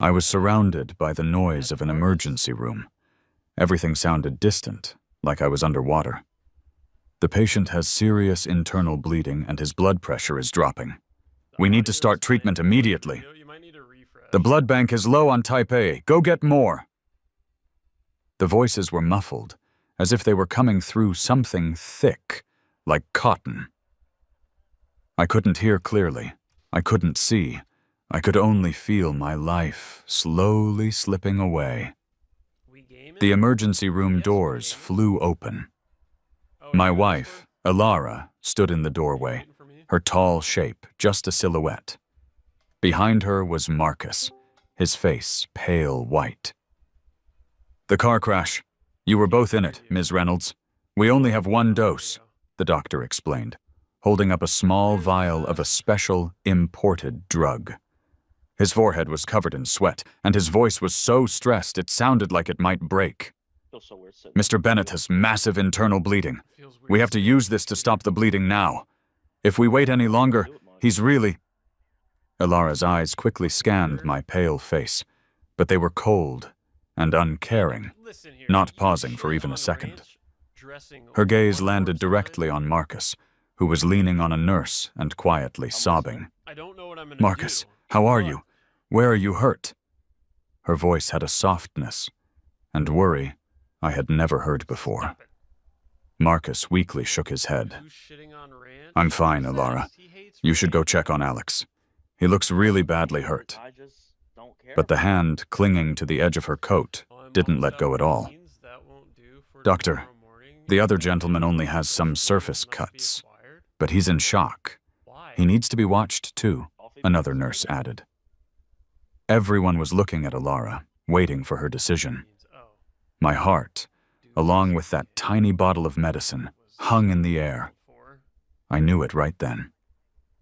I was surrounded by the noise of an emergency room. Everything sounded distant, like I was underwater. The patient has serious internal bleeding and his blood pressure is dropping. We need to start treatment immediately. The blood bank is low on type A. Go get more. The voices were muffled, as if they were coming through something thick, like cotton. I couldn't hear clearly. I couldn't see. I could only feel my life slowly slipping away. The emergency room doors flew open. My wife, Ilara, stood in the doorway, her tall shape just a silhouette. Behind her was Marcus, his face pale white. The car crash. You were both in it, Ms. Reynolds. We only have one dose, the doctor explained, holding up a small vial of a special imported drug. His forehead was covered in sweat, and his voice was so stressed it sounded like it might break. Mr. Bennett has massive internal bleeding. We have to use this to stop the bleeding now. If we wait any longer, he's really... Ilara's eyes quickly scanned my pale face, but they were cold and uncaring, not pausing for even a second. Her gaze landed directly on Marcus, who was leaning on a nurse and quietly sobbing. Marcus, how are you? Where are you hurt? Her voice had a softness and worry I had never heard before. Marcus weakly shook his head. I'm fine, Ilara. You should go check on Alex. He looks really badly hurt. But the hand clinging to the edge of her coat didn't let go at all. Doctor, the other gentleman only has some surface cuts, but he's in shock. He needs to be watched too, another nurse added. Everyone was looking at Ilara, waiting for her decision. My heart, along with that tiny bottle of medicine, hung in the air. I knew it right then.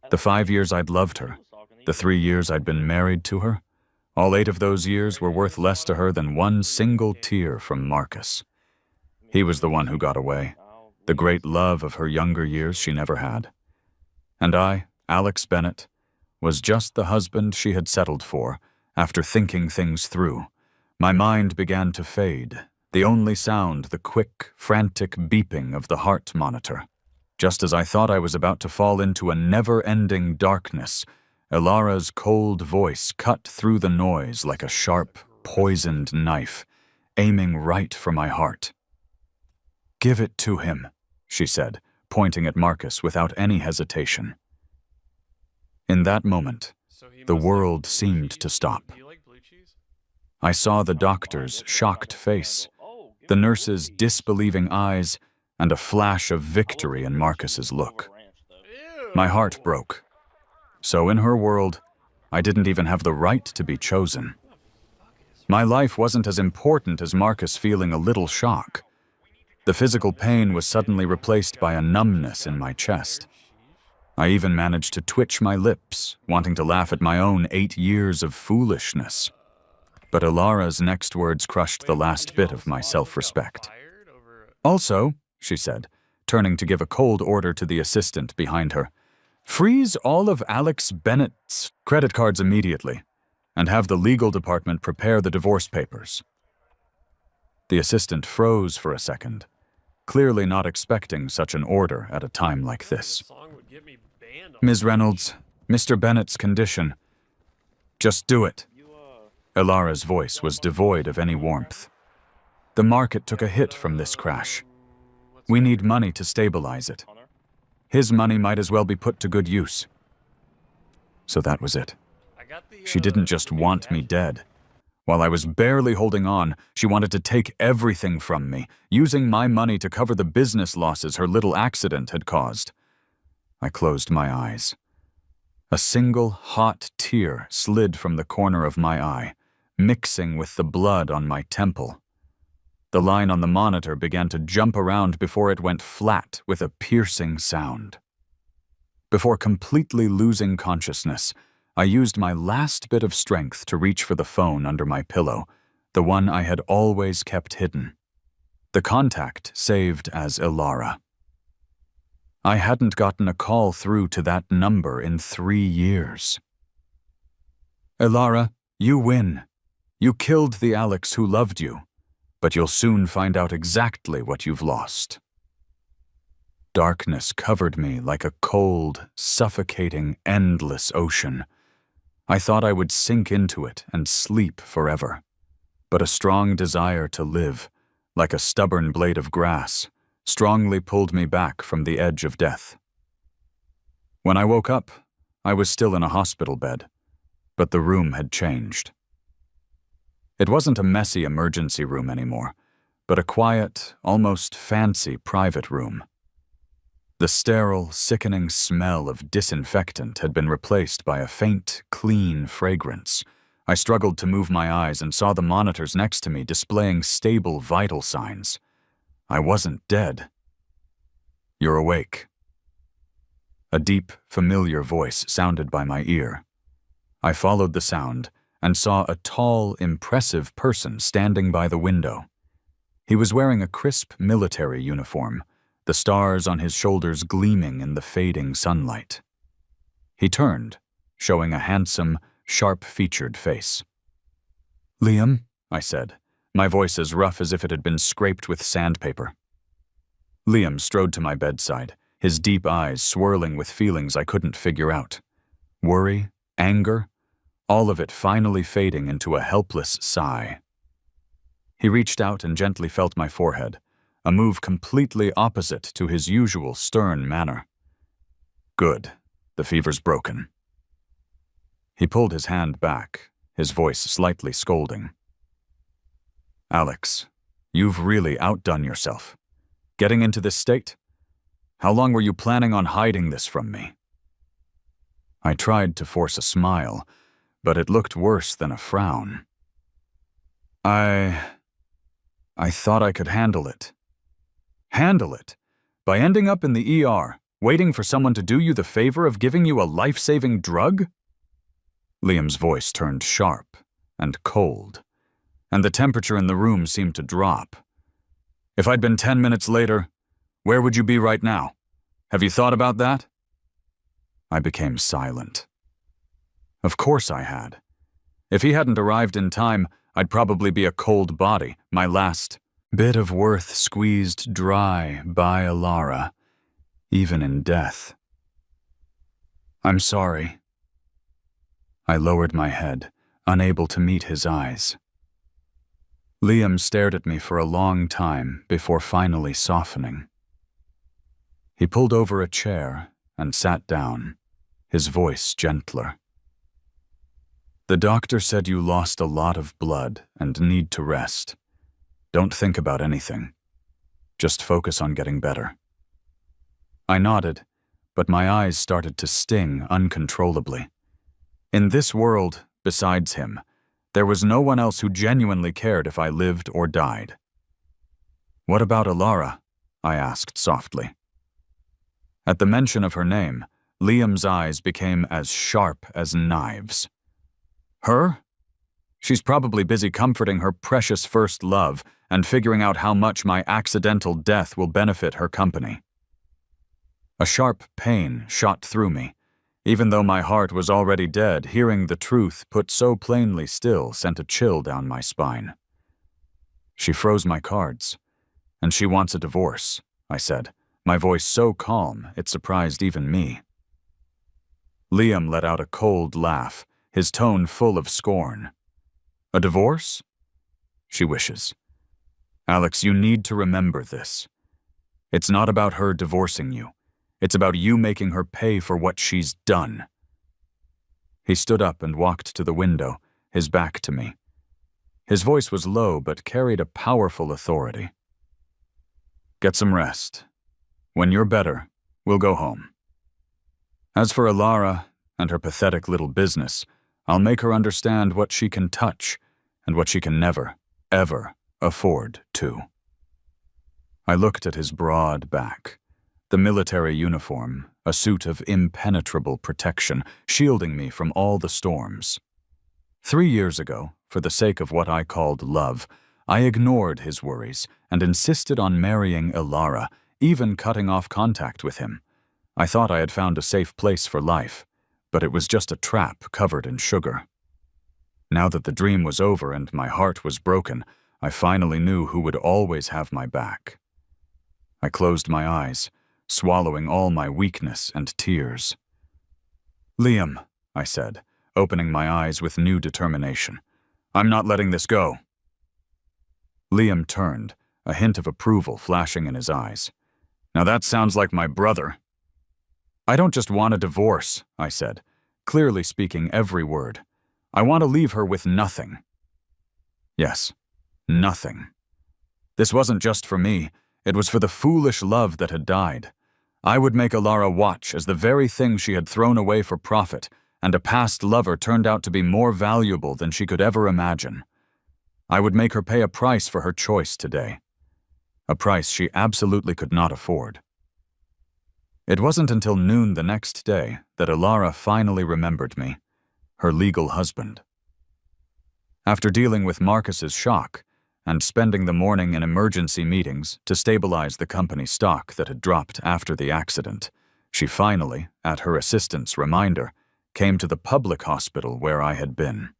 The 5 years I'd loved her, the 3 years I'd been married to her, all 8 of those years were worth less to her than one single tear from Marcus. He was the one who got away, the great love of her younger years she never had. And I, Alex Bennett, was just the husband she had settled for after thinking things through. My mind began to fade, the only sound the quick, frantic beeping of the heart monitor. Just as I thought I was about to fall into a never-ending darkness, Ilara's cold voice cut through the noise like a sharp, poisoned knife, aiming right for my heart. Give it to him, she said, pointing at Marcus without any hesitation. In that moment, the world seemed to stop. I saw the doctor's shocked face, the nurse's disbelieving eyes, and a flash of victory in Marcus's look. My heart broke. So in her world, I didn't even have the right to be chosen. My life wasn't as important as Marcus feeling a little shock. The physical pain was suddenly replaced by a numbness in my chest. I even managed to twitch my lips, wanting to laugh at my own 8 years of foolishness. But Ilara's next words crushed the last bit of my self-respect. Also, she said, turning to give a cold order to the assistant behind her, freeze all of Alex Bennett's credit cards immediately, and have the legal department prepare the divorce papers. The assistant froze for a second, clearly not expecting such an order at a time like this. Ms. Reynolds, Mr. Bennett's condition. Just do it. Ilara's voice was devoid of any warmth. The market took a hit from this crash. We need money to stabilize it. His money might as well be put to good use. So that was it. She didn't just want me dead. While I was barely holding on, she wanted to take everything from me, using my money to cover the business losses her little accident had caused. I closed my eyes. A single hot tear slid from the corner of my eye, mixing with the blood on my temple. The line on the monitor began to jump around before it went flat with a piercing sound. Before completely losing consciousness, I used my last bit of strength to reach for the phone under my pillow, the one I had always kept hidden. The contact saved as Ilara. I hadn't gotten a call through to that number in 3 years. Ilara, you win, You killed the Alex who loved you, but you'll soon find out exactly what you've lost. Darkness covered me like a cold, suffocating, endless ocean. I thought I would sink into it and sleep forever. But a strong desire to live, like a stubborn blade of grass, strongly pulled me back from the edge of death. When I woke up, I was still in a hospital bed, but the room had changed. It wasn't a messy emergency room anymore, but a quiet, almost fancy private room. The sterile, sickening smell of disinfectant had been replaced by a faint, clean fragrance. I struggled to move my eyes and saw the monitors next to me displaying stable vital signs. I wasn't dead. You're awake. A deep, familiar voice sounded by my ear. I followed the sound and saw a tall, impressive person standing by the window. He was wearing a crisp military uniform, the stars on his shoulders gleaming in the fading sunlight. He turned, showing a handsome, sharp-featured face. "Liam," I said, my voice as rough as if it had been scraped with sandpaper. Liam strode to my bedside, his deep eyes swirling with feelings I couldn't figure out. Worry, anger, all of it finally fading into a helpless sigh. He reached out and gently felt my forehead, a move completely opposite to his usual stern manner. "Good, the fever's broken." He pulled his hand back, his voice slightly scolding. "Alex, you've really outdone yourself. Getting into this state? How long were you planning on hiding this from me?" I tried to force a smile, but it looked worse than a frown. I thought I could handle it." "Handle it? By ending up in the ER, waiting for someone to do you the favor of giving you a life-saving drug?" Liam's voice turned sharp and cold, and the temperature in the room seemed to drop. "If I'd been 10 minutes later, where would you be right now? Have you thought about that?" I became silent. Of course I had. If he hadn't arrived in time, I'd probably be a cold body, my last bit of worth squeezed dry by Alara, even in death. "I'm sorry." I lowered my head, unable to meet his eyes. Liam stared at me for a long time before finally softening. He pulled over a chair and sat down, his voice gentler. "The doctor said you lost a lot of blood and need to rest. Don't think about anything. Just focus on getting better." I nodded, but my eyes started to sting uncontrollably. In this world, besides him, there was no one else who genuinely cared if I lived or died. "What about Alara?" I asked softly. At the mention of her name, Liam's eyes became as sharp as knives. "Her? She's probably busy comforting her precious first love and figuring out how much my accidental death will benefit her company." A sharp pain shot through me. Even though my heart was already dead, hearing the truth put so plainly still sent a chill down my spine. "She froze my cards, and she wants a divorce," I said, my voice so calm it surprised even me. Liam let out a cold laugh, his tone full of scorn. "A divorce? She wishes. Alex, you need to remember this. It's not about her divorcing you. It's about you making her pay for what she's done." He stood up and walked to the window, his back to me. His voice was low but carried a powerful authority. "Get some rest. When you're better, we'll go home. As for Alara and her pathetic little business, I'll make her understand what she can touch and what she can never, ever afford to." I looked at his broad back. The military uniform, a suit of impenetrable protection, shielding me from all the storms. 3 years ago, for the sake of what I called love, I ignored his worries and insisted on marrying Alara, even cutting off contact with him. I thought I had found a safe place for life, but it was just a trap covered in sugar. Now that the dream was over and my heart was broken, I finally knew who would always have my back. I closed my eyes, swallowing all my weakness and tears. "Liam," I said, opening my eyes with new determination. "I'm not letting this go." Liam turned, a hint of approval flashing in his eyes. "Now that sounds like my brother." "I don't just want a divorce," I said, clearly speaking every word. "I want to leave her with nothing." Yes, nothing. This wasn't just for me, it was for the foolish love that had died. I would make Alara watch as the very thing she had thrown away for profit and a past lover turned out to be more valuable than she could ever imagine. I would make her pay a price for her choice today. A price she absolutely could not afford. It wasn't until noon the next day that Alara finally remembered me, her legal husband. After dealing with Marcus's shock and spending the morning in emergency meetings to stabilize the company stock that had dropped after the accident, she finally, at her assistant's reminder, came to the public hospital where I had been.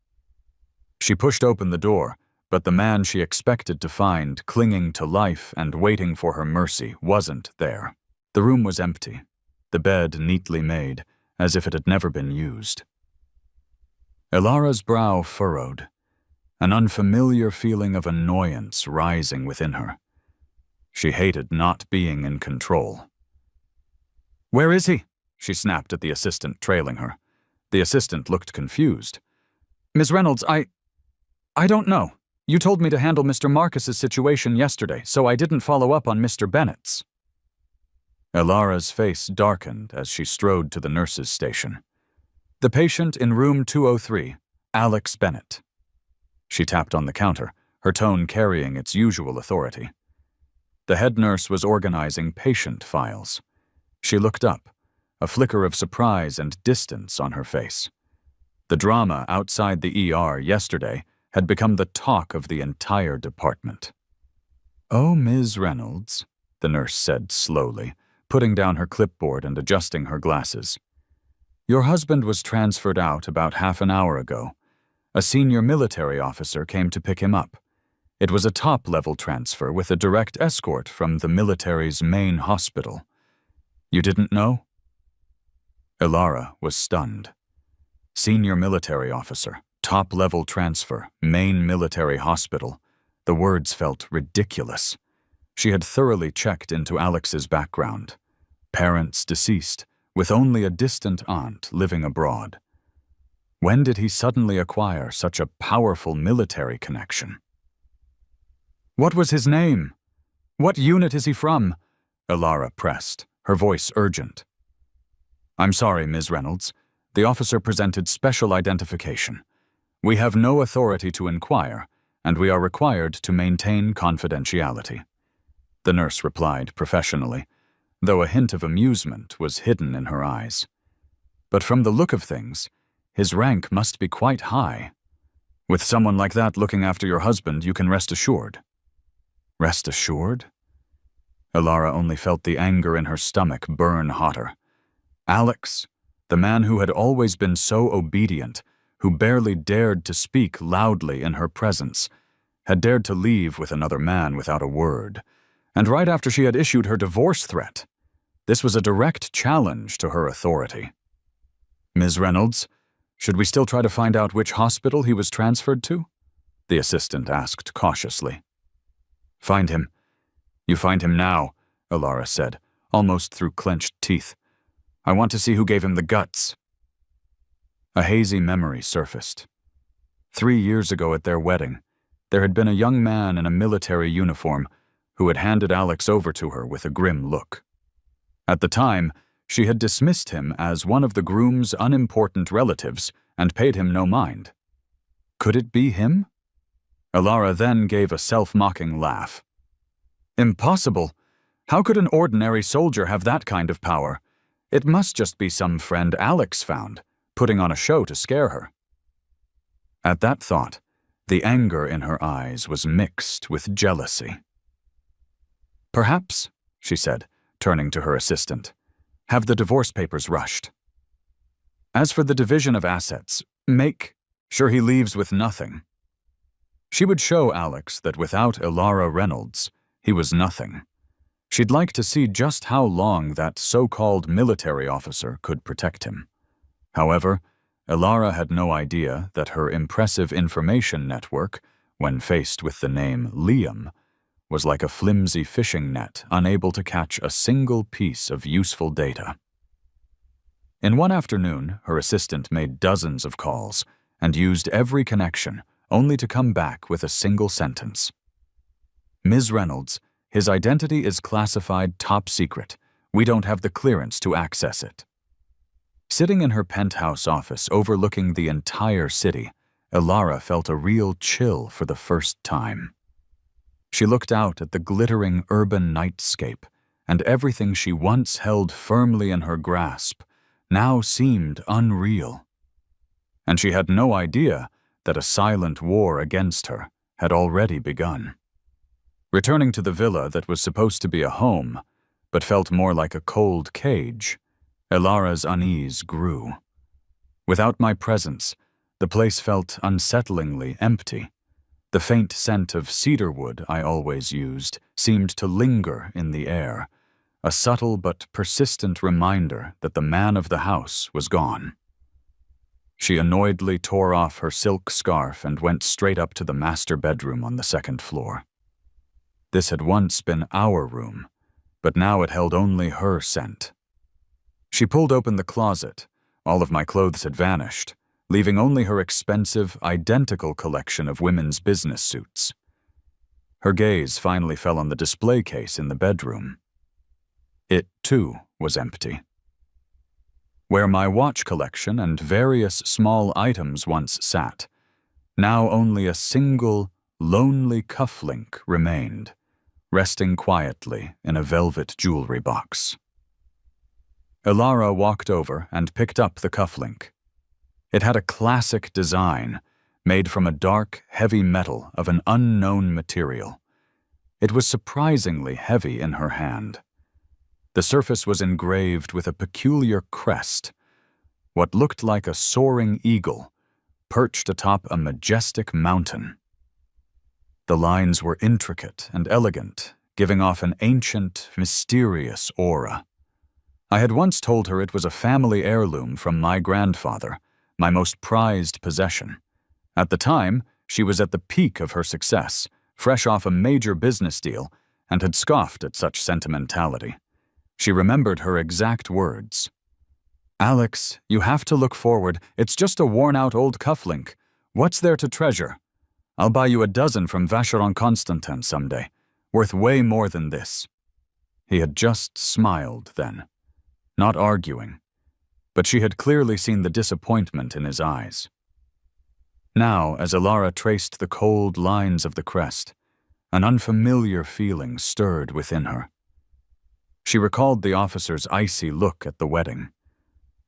She pushed open the door, but the man she expected to find clinging to life and waiting for her mercy wasn't there. The room was empty, the bed neatly made, as if it had never been used. Alara's brow furrowed, an unfamiliar feeling of annoyance rising within her. She hated not being in control. "Where is he?" she snapped at the assistant trailing her. The assistant looked confused. "Ms. Reynolds, I don't know. You told me to handle Mr. Marcus's situation yesterday, so I didn't follow up on Mr. Bennett's." Alara's face darkened as she strode to the nurse's station. "The patient in room 203, Alex Bennett." She tapped on the counter, her tone carrying its usual authority. The head nurse was organizing patient files. She looked up, a flicker of surprise and distance on her face. The drama outside the ER yesterday had become the talk of the entire department. "Oh, Ms. Reynolds," the nurse said slowly, putting down her clipboard and adjusting her glasses. "Your husband was transferred out about half an hour ago. A senior military officer came to pick him up. It was a top-level transfer with a direct escort from the military's main hospital. You didn't know?" Alara was stunned. Senior military officer, top-level transfer, main military hospital. The words felt ridiculous. She had thoroughly checked into Alex's background. Parents deceased, with only a distant aunt living abroad. When did he suddenly acquire such a powerful military connection? "What was his name? What unit is he from?" Alara pressed, her voice urgent. "I'm sorry, Ms. Reynolds. The officer presented special identification. We have no authority to inquire, and we are required to maintain confidentiality," the nurse replied professionally, though a hint of amusement was hidden in her eyes. "But from the look of things, his rank must be quite high. With someone like that looking after your husband, you can rest assured." Rest assured? Alara only felt the anger in her stomach burn hotter. Alex, the man who had always been so obedient, who barely dared to speak loudly in her presence, had dared to leave with another man without a word, and right after she had issued her divorce threat. This was a direct challenge to her authority. "Ms. Reynolds, should we still try to find out which hospital he was transferred to?" the assistant asked cautiously. "Find him. You find him now," Alara said, almost through clenched teeth. "I want to see who gave him the guts." A hazy memory surfaced. 3 years ago at their wedding, there had been a young man in a military uniform who had handed Alex over to her with a grim look. At the time, she had dismissed him as one of the groom's unimportant relatives and paid him no mind. Could it be him? Alara then gave a self-mocking laugh. "Impossible! How could an ordinary soldier have that kind of power? It must just be some friend Alex found, putting on a show to scare her." At that thought, the anger in her eyes was mixed with jealousy. "Perhaps," she said, turning to her assistant, "have the divorce papers rushed. As for the division of assets, make..." Sure he leaves with nothing. She would show Alex that without Elara Reynolds, he was nothing. She'd like to see just how long that so-called military officer could protect him. However, Elara had no idea that her impressive information network, when faced with the name Liam, was like a flimsy fishing net unable to catch a single piece of useful data. In one afternoon, her assistant made dozens of calls and used every connection, only to come back with a single sentence. Ms. Reynolds, his identity is classified top secret. We don't have the clearance to access it. Sitting in her penthouse office overlooking the entire city, Elara felt a real chill for the first time. She looked out at the glittering urban nightscape, and everything she once held firmly in her grasp now seemed unreal. And she had no idea that a silent war against her had already begun. Returning to the villa that was supposed to be a home, but felt more like a cold cage, Elara's unease grew. Without my presence, the place felt unsettlingly empty. The faint scent of cedarwood I always used seemed to linger in the air, a subtle but persistent reminder that the man of the house was gone. She annoyedly tore off her silk scarf and went straight up to the master bedroom on the second floor. This had once been our room, but now it held only her scent. She pulled open the closet. All of my clothes had vanished, leaving only her expensive, identical collection of women's business suits. Her gaze finally fell on the display case in the bedroom. It, too, was empty. Where my watch collection and various small items once sat, now only a single, lonely cufflink remained, resting quietly in a velvet jewelry box. Elara walked over and picked up the cufflink. It had a classic design, made from a dark, heavy metal of an unknown material. It was surprisingly heavy in her hand. The surface was engraved with a peculiar crest, what looked like a soaring eagle, perched atop a majestic mountain. The lines were intricate and elegant, giving off an ancient, mysterious aura. I had once told her it was a family heirloom from my grandfather, my most prized possession. At the time, she was at the peak of her success, fresh off a major business deal, and had scoffed at such sentimentality. She remembered her exact words. "Alex, you have to look forward. It's just a worn-out old cufflink. What's there to treasure? I'll buy you a dozen from Vacheron Constantin someday, worth way more than this." He had just smiled then, not arguing, but she had clearly seen the disappointment in his eyes. Now, as Elara traced the cold lines of the crest, an unfamiliar feeling stirred within her. She recalled the officer's icy look at the wedding,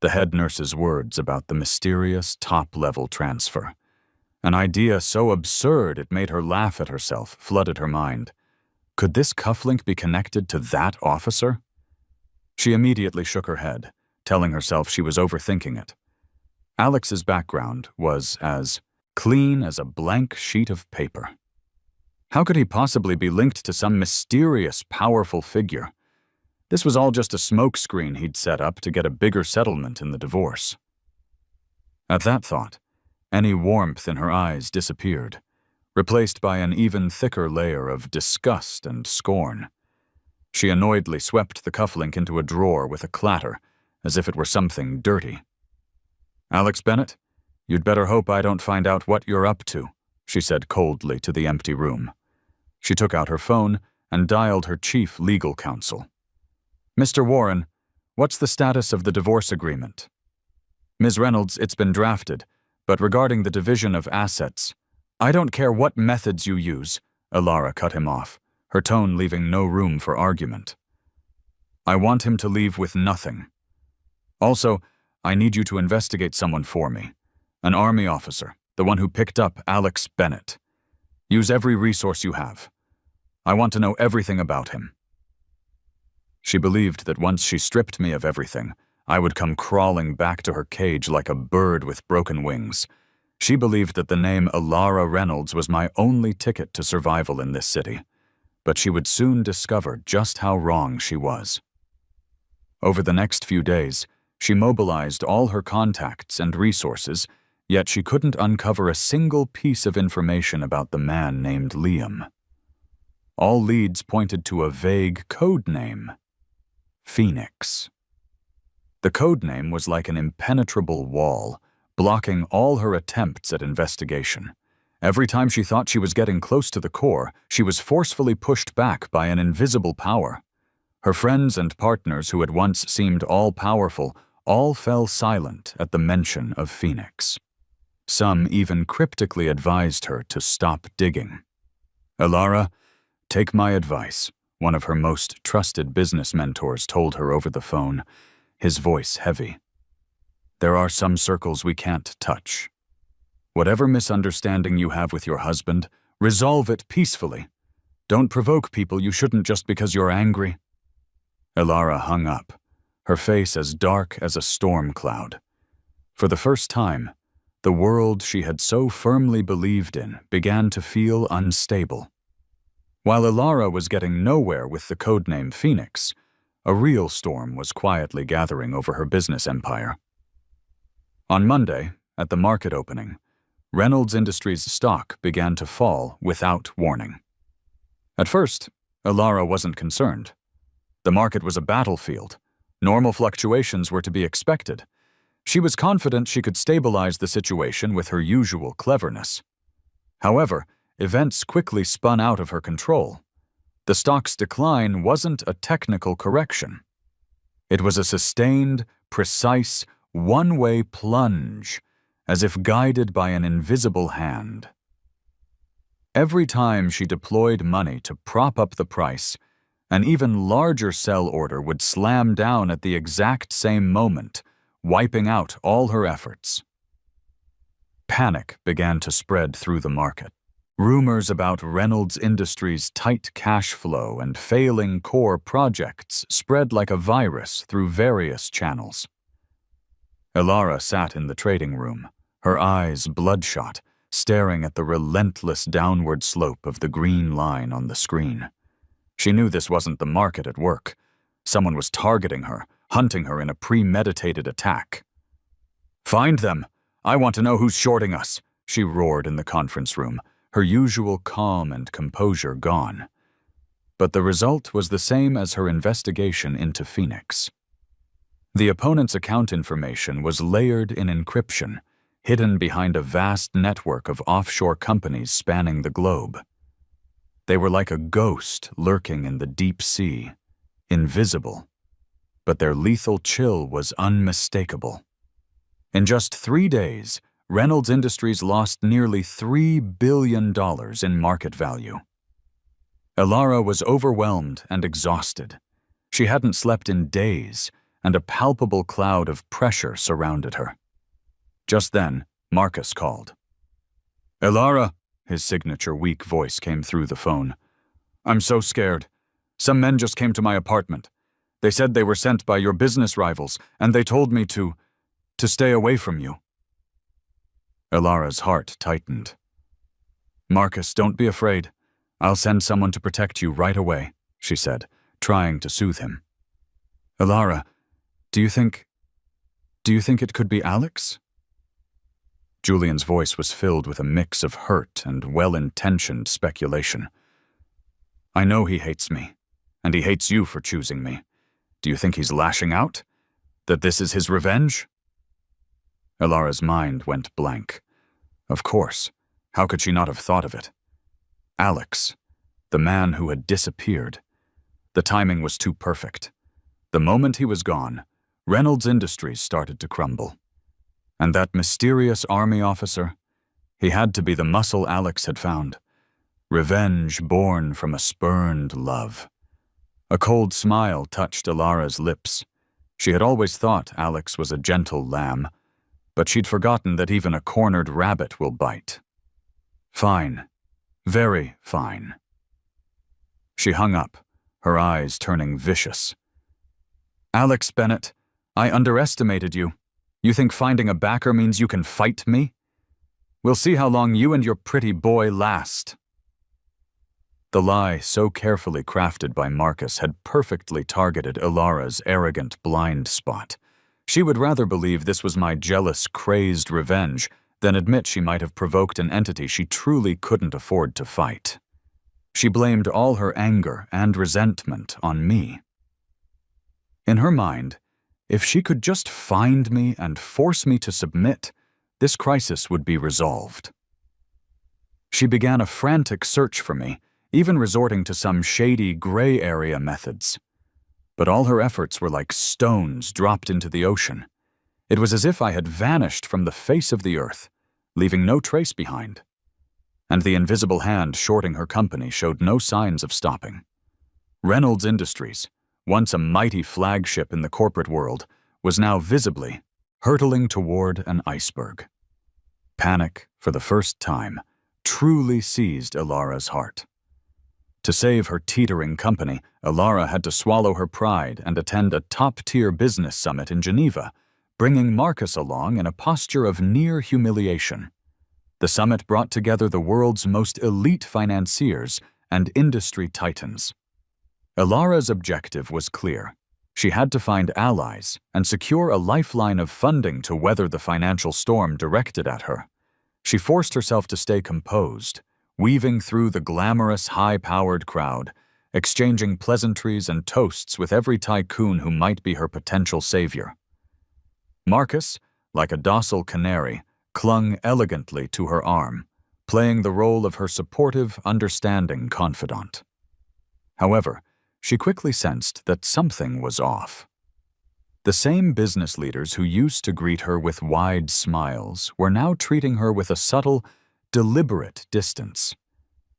the head nurse's words about the mysterious top-level transfer. An idea so absurd it made her laugh at herself flooded her mind. Could this cufflink be connected to that officer? She immediately shook her head, telling herself she was overthinking it. Alex's background was as clean as a blank sheet of paper. How could he possibly be linked to some mysterious, powerful figure? This was all just a smokescreen he'd set up to get a bigger settlement in the divorce. At that thought, any warmth in her eyes disappeared, replaced by an even thicker layer of disgust and scorn. She annoyedly swept the cufflink into a drawer with a clatter, as if it were something dirty. "Alex Bennett, you'd better hope I don't find out what you're up to," she said coldly to the empty room. She took out her phone and dialed her chief legal counsel. "Mr. Warren, what's the status of the divorce agreement?" "Ms. Reynolds, it's been drafted, but regarding the division of assets—" "I don't care what methods you use," Elara cut him off, her tone leaving no room for argument. "I want him to leave with nothing. Also, I need you to investigate someone for me. An Army officer, the one who picked up Alex Bennett. Use every resource you have. I want to know everything about him." She believed that once she stripped me of everything, I would come crawling back to her cage like a bird with broken wings. She believed that the name Alara Reynolds was my only ticket to survival in this city, but she would soon discover just how wrong she was. Over the next few days, she mobilized all her contacts and resources, yet she couldn't uncover a single piece of information about the man named Liam. All leads pointed to a vague code name: Phoenix. The code name was like an impenetrable wall, blocking all her attempts at investigation. Every time she thought she was getting close to the core, she was forcefully pushed back by an invisible power. Her friends and partners who had once seemed all-powerful all fell silent at the mention of Phoenix. Some even cryptically advised her to stop digging. "Alara, take my advice," one of her most trusted business mentors told her over the phone, his voice heavy. "There are some circles we can't touch. Whatever misunderstanding you have with your husband, resolve it peacefully. Don't provoke people you shouldn't just because you're angry." Alara hung up, her face as dark as a storm cloud. For the first time, the world she had so firmly believed in began to feel unstable. While Alara was getting nowhere with the codename Phoenix, a real storm was quietly gathering over her business empire. On Monday, at the market opening, Reynolds Industries' stock began to fall without warning. At first, Alara wasn't concerned. The market was a battlefield. Normal fluctuations were to be expected. She was confident she could stabilize the situation with her usual cleverness. However, events quickly spun out of her control. The stock's decline wasn't a technical correction. It was a sustained, precise, one-way plunge, as if guided by an invisible hand. Every time she deployed money to prop up the price, an even larger sell order would slam down at the exact same moment, wiping out all her efforts. Panic began to spread through the market. Rumors about Reynolds Industries' tight cash flow and failing core projects spread like a virus through various channels. Alara sat in the trading room, her eyes bloodshot, staring at the relentless downward slope of the green line on the screen. She knew this wasn't the market at work. Someone was targeting her, hunting her in a premeditated attack. "Find them! I want to know who's shorting us," she roared in the conference room, her usual calm and composure gone. But the result was the same as her investigation into Phoenix. The opponent's account information was layered in encryption, hidden behind a vast network of offshore companies spanning the globe. They were like a ghost lurking in the deep sea, invisible, but their lethal chill was unmistakable. In just 3 days, Reynolds Industries lost nearly $3 billion in market value. Alara was overwhelmed and exhausted. She hadn't slept in days, and a palpable cloud of pressure surrounded her. Just then, Marcus called. "Alara," his signature weak voice came through the phone. "I'm so scared. Some men just came to my apartment. They said they were sent by your business rivals, and they told me to stay away from you." Alara's heart tightened. "Marcus, don't be afraid. I'll send someone to protect you right away," she said, trying to soothe him. "Alara, do you think it could be Alex?" Julian's voice was filled with a mix of hurt and well-intentioned speculation. "I know he hates me, and he hates you for choosing me. Do you think he's lashing out? That this is his revenge?" Alara's mind went blank. Of course. How could she not have thought of it? Alex, the man who had disappeared. The timing was too perfect. The moment he was gone, Reynolds Industries started to crumble. And that mysterious army officer? He had to be the muscle Alex had found. Revenge born from a spurned love. A cold smile touched Alara's lips. She had always thought Alex was a gentle lamb, but she'd forgotten that even a cornered rabbit will bite. Fine. Very fine. She hung up, her eyes turning vicious. "Alex Bennett, I underestimated you. You think finding a backer means you can fight me?" We'll see how long you and your pretty boy last." The lie so carefully crafted by Marcus had perfectly targeted Ilara's arrogant blind spot. She would rather believe this was my jealous, crazed revenge than admit she might have provoked an entity she truly couldn't afford to fight. She blamed all her anger and resentment on me. In her mind, if she could just find me and force me to submit, this crisis would be resolved. She began a frantic search for me, even resorting to some shady gray area methods. But all her efforts were like stones dropped into the ocean. It was as if I had vanished from the face of the earth, leaving no trace behind. And the invisible hand shorting her company showed no signs of stopping. Reynolds Industries, once a mighty flagship in the corporate world, was now visibly hurtling toward an iceberg. Panic, for the first time, truly seized Ilara's heart. To save her teetering company, Ilara had to swallow her pride and attend a top-tier business summit in Geneva, bringing Marcus along in a posture of near humiliation. The summit brought together the world's most elite financiers and industry titans. Ilara's objective was clear. She had to find allies and secure a lifeline of funding to weather the financial storm directed at her. She forced herself to stay composed, weaving through the glamorous, high-powered crowd, exchanging pleasantries and toasts with every tycoon who might be her potential savior. Marcus, like a docile canary, clung elegantly to her arm, playing the role of her supportive, understanding confidant. However, she quickly sensed that something was off. The same business leaders who used to greet her with wide smiles were now treating her with a subtle, deliberate distance.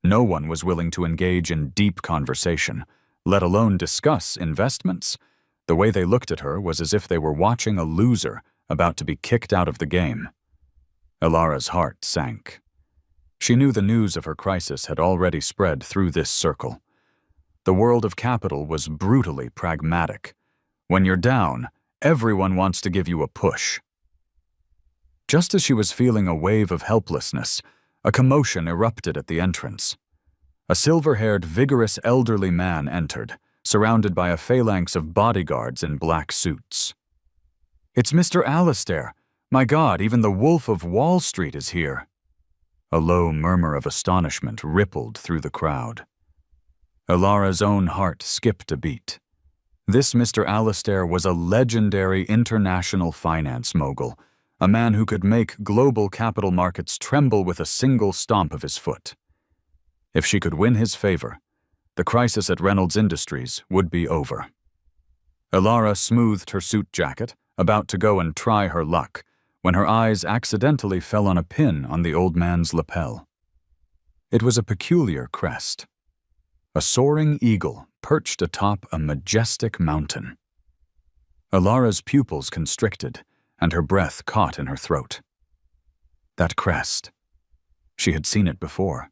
No one was willing to engage in deep conversation, let alone discuss investments. The way they looked at her was as if they were watching a loser about to be kicked out of the game. Ilara's heart sank. She knew the news of her crisis had already spread through this circle. The world of capital was brutally pragmatic. When you're down, everyone wants to give you a push. Just as she was feeling a wave of helplessness, a commotion erupted at the entrance. A silver-haired, vigorous elderly man entered, surrounded by a phalanx of bodyguards in black suits. "It's Mr. Alastair. My God, even the Wolf of Wall Street is here." A low murmur of astonishment rippled through the crowd. Ilara's own heart skipped a beat. This Mr. Alastair was a legendary international finance mogul, a man who could make global capital markets tremble with a single stomp of his foot. If she could win his favor, the crisis at Reynolds Industries would be over. Ilara smoothed her suit jacket, about to go and try her luck, when her eyes accidentally fell on a pin on the old man's lapel. It was a peculiar crest. A soaring eagle perched atop a majestic mountain. Ilara's pupils constricted, and her breath caught in her throat. That crest. She had seen it before.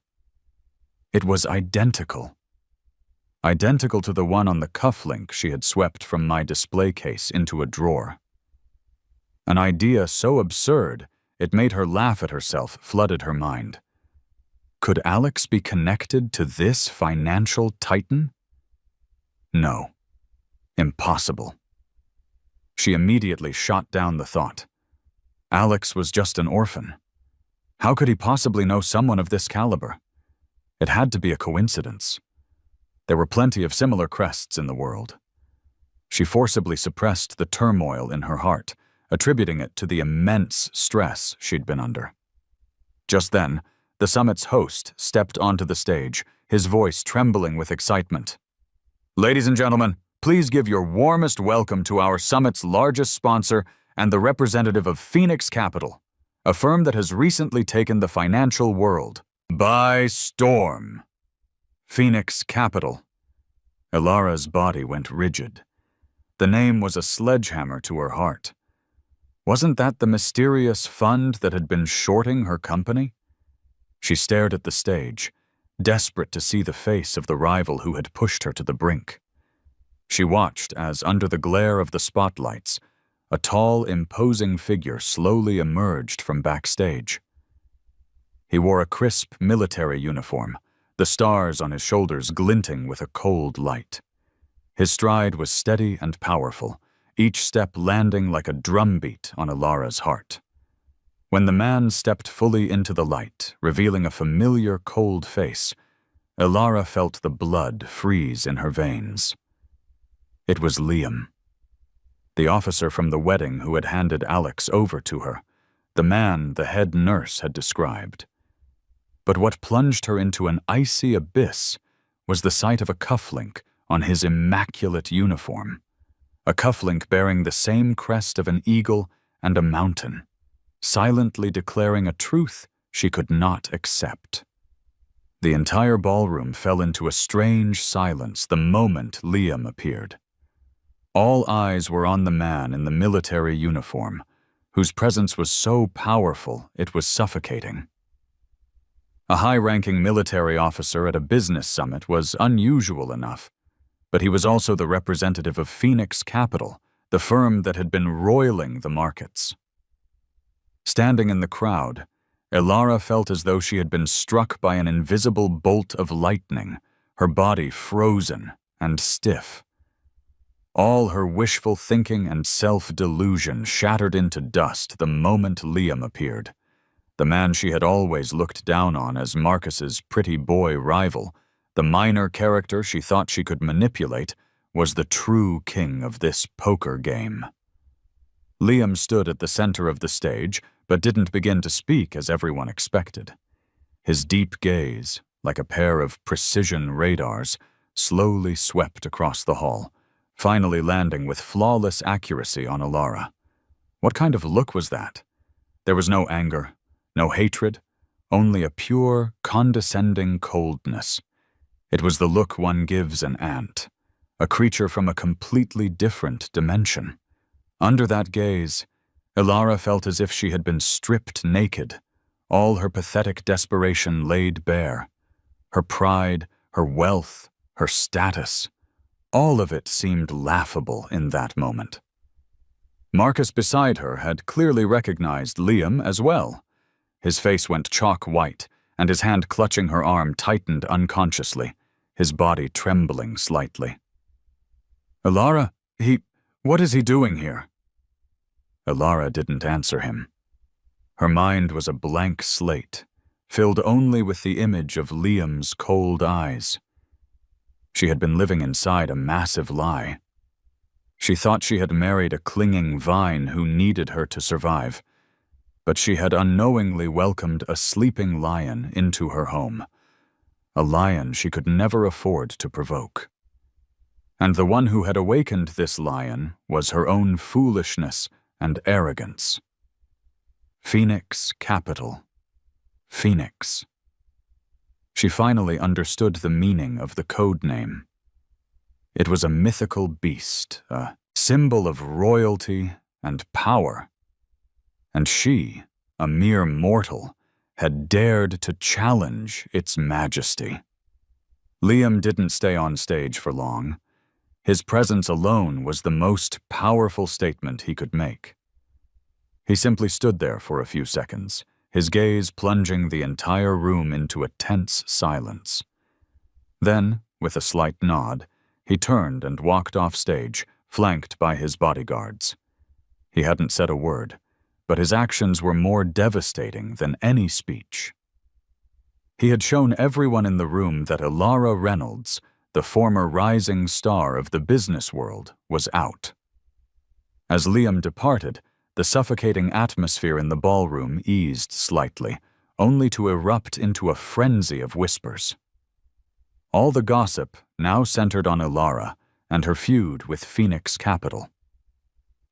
It was identical. Identical to the one on the cufflink she had swept from my display case into a drawer. An idea so absurd, it made her laugh at herself, flooded her mind. Could Alex be connected to this financial titan? No. Impossible. She immediately shot down the thought. Alex was just an orphan. How could he possibly know someone of this caliber? It had to be a coincidence. There were plenty of similar crests in the world. She forcibly suppressed the turmoil in her heart, attributing it to the immense stress she'd been under. Just then, the summit's host stepped onto the stage, his voice trembling with excitement. "Ladies and gentlemen, please give your warmest welcome to our summit's largest sponsor and the representative of Phoenix Capital, a firm that has recently taken the financial world by storm." Phoenix Capital. Ilara's body went rigid. The name was a sledgehammer to her heart. Wasn't that the mysterious fund that had been shorting her company? She stared at the stage, desperate to see the face of the rival who had pushed her to the brink. She watched as, under the glare of the spotlights, a tall, imposing figure slowly emerged from backstage. He wore a crisp military uniform, the stars on his shoulders glinting with a cold light. His stride was steady and powerful, each step landing like a drumbeat on Ilara's heart. When the man stepped fully into the light, revealing a familiar cold face, Ilara felt the blood freeze in her veins. It was Liam, the officer from the wedding who had handed Alex over to her, the man the head nurse had described. But what plunged her into an icy abyss was the sight of a cufflink on his immaculate uniform, a cufflink bearing the same crest of an eagle and a mountain, silently declaring a truth she could not accept. The entire ballroom fell into a strange silence the moment Liam appeared. All eyes were on the man in the military uniform, whose presence was so powerful it was suffocating. A high-ranking military officer at a business summit was unusual enough, but he was also the representative of Phoenix Capital, the firm that had been roiling the markets. Standing in the crowd, Ilara felt as though she had been struck by an invisible bolt of lightning, her body frozen and stiff. All her wishful thinking and self-delusion shattered into dust the moment Liam appeared. The man she had always looked down on as Marcus's pretty boy rival, the minor character she thought she could manipulate, was the true king of this poker game. Liam stood at the center of the stage, but didn't begin to speak as everyone expected. His deep gaze, like a pair of precision radars, slowly swept across the hall, finally landing with flawless accuracy on Ilara. What kind of look was that? There was no anger, no hatred, only a pure, condescending coldness. It was the look one gives an ant, a creature from a completely different dimension. Under that gaze, Ilara felt as if she had been stripped naked, all her pathetic desperation laid bare. Her pride, her wealth, her status, all of it seemed laughable in that moment. Marcus beside her had clearly recognized Liam as well. His face went chalk white, and his hand clutching her arm tightened unconsciously, his body trembling slightly. "Ilara, what is he doing here?" Ilara didn't answer him. Her mind was a blank slate, filled only with the image of Liam's cold eyes. She had been living inside a massive lie. She thought she had married a clinging vine who needed her to survive, but she had unknowingly welcomed a sleeping lion into her home, a lion she could never afford to provoke. And the one who had awakened this lion was her own foolishness and arrogance. Phoenix Capital. Phoenix. She finally understood the meaning of the code name. It was a mythical beast, a symbol of royalty and power. And she, a mere mortal, had dared to challenge its majesty. Liam didn't stay on stage for long. His presence alone was the most powerful statement he could make. He simply stood there for a few seconds, his gaze plunging the entire room into a tense silence. Then, with a slight nod, he turned and walked off stage, flanked by his bodyguards. He hadn't said a word, but his actions were more devastating than any speech. He had shown everyone in the room that Ilara Reynolds, the former rising star of the business world, was out. As Liam departed, the suffocating atmosphere in the ballroom eased slightly, only to erupt into a frenzy of whispers. All the gossip now centered on Ilara and her feud with Phoenix Capital.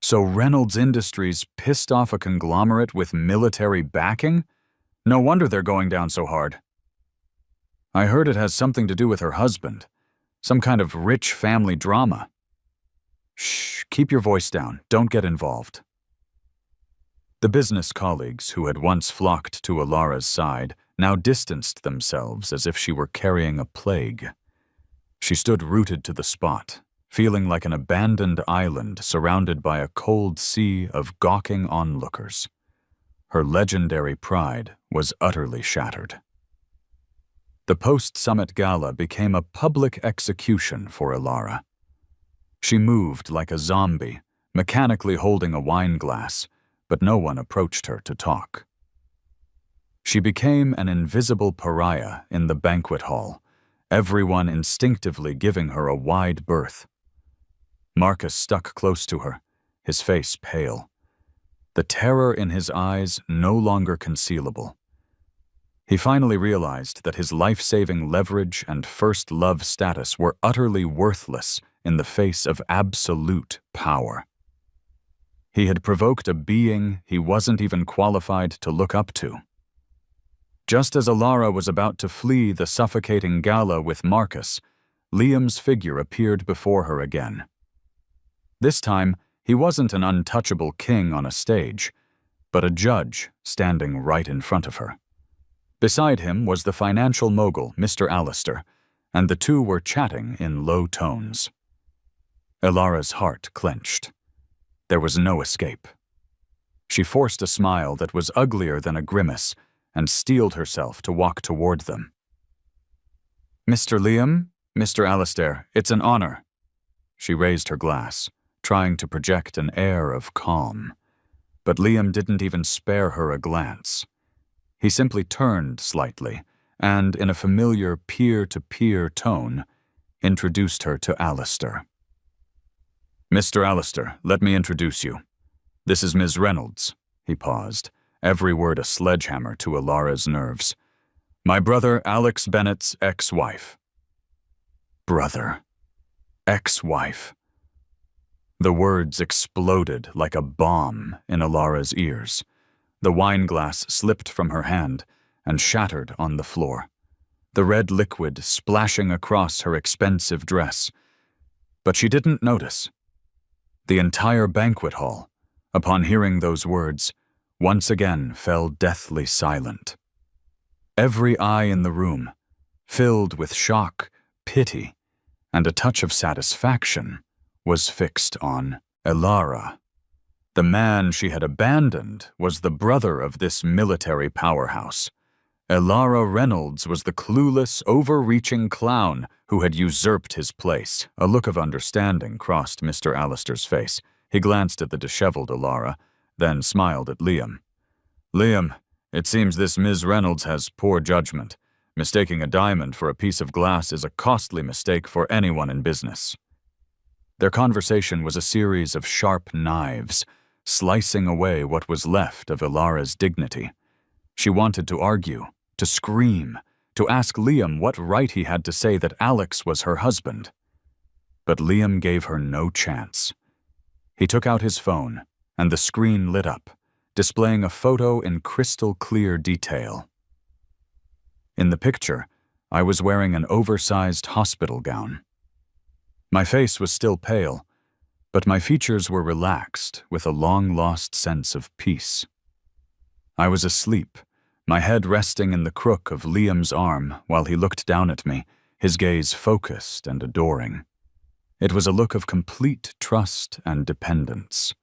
So Reynolds Industries pissed off a conglomerate with military backing? No wonder they're going down so hard. I heard it has something to do with her husband. Some kind of rich family drama. Shh, keep your voice down. Don't get involved. The business colleagues who had once flocked to Ilara's side now distanced themselves as if she were carrying a plague. She stood rooted to the spot, feeling like an abandoned island surrounded by a cold sea of gawking onlookers. Her legendary pride was utterly shattered. The post-summit gala became a public execution for Ilara. She moved like a zombie, mechanically holding a wine glass, but no one approached her to talk. She became an invisible pariah in the banquet hall, everyone instinctively giving her a wide berth. Marcus stuck close to her, his face pale, the terror in his eyes no longer concealable. He finally realized that his life-saving leverage and first love status were utterly worthless in the face of absolute power. He had provoked a being he wasn't even qualified to look up to. Just as Ilara was about to flee the suffocating gala with Marcus, Liam's figure appeared before her again. This time, he wasn't an untouchable king on a stage, but a judge standing right in front of her. Beside him was the financial mogul, Mr. Allister, and the two were chatting in low tones. Ilara's heart clenched. There was no escape. She forced a smile that was uglier than a grimace and steeled herself to walk toward them. "Mr. Liam, Mr. Allister, it's an honor." She raised her glass, trying to project an air of calm. But Liam didn't even spare her a glance. He simply turned slightly and, in a familiar peer-to-peer tone, introduced her to Allister. "Mr. Allister, let me introduce you. This is Ms. Reynolds." He paused, every word a sledgehammer to Ilara's nerves. "My brother Alex Bennett's ex-wife." Brother. Ex-wife. The words exploded like a bomb in Ilara's ears. The wine glass slipped from her hand and shattered on the floor, the red liquid splashing across her expensive dress. But she didn't notice. The entire banquet hall, upon hearing those words, once again fell deathly silent. Every eye in the room, filled with shock, pity, and a touch of satisfaction, was fixed on Ilara. The man she had abandoned was the brother of this military powerhouse. Ilara Reynolds was the clueless, overreaching clown who had usurped his place. A look of understanding crossed Mr. Allister's face. He glanced at the disheveled Ilara, then smiled at Liam. "Liam, it seems this Ms. Reynolds has poor judgment. Mistaking a diamond for a piece of glass is a costly mistake for anyone in business." Their conversation was a series of sharp knives, slicing away what was left of Ilara's dignity. She wanted to argue, to scream, to ask Liam what right he had to say that Alex was her husband. But Liam gave her no chance. He took out his phone, and the screen lit up, displaying a photo in crystal-clear detail. In the picture, I was wearing an oversized hospital gown. My face was still pale, but my features were relaxed with a long-lost sense of peace. I was asleep, my head resting in the crook of Liam's arm while he looked down at me, his gaze focused and adoring. It was a look of complete trust and dependence,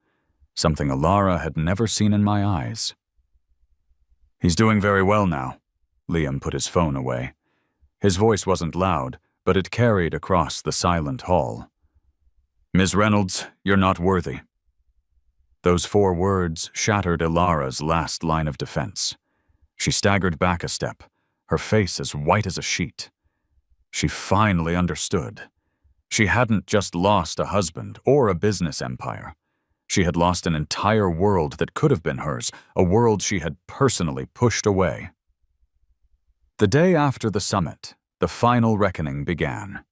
something Ilara had never seen in my eyes. "He's doing very well now." Liam put his phone away. His voice wasn't loud, but it carried across the silent hall. "Ms. Reynolds, you're not worthy." Those 4 words shattered Ilara's last line of defense. She staggered back a step, her face as white as a sheet. She finally understood. She hadn't just lost a husband or a business empire. She had lost an entire world that could have been hers, a world she had personally pushed away. The day after the summit, the final reckoning began.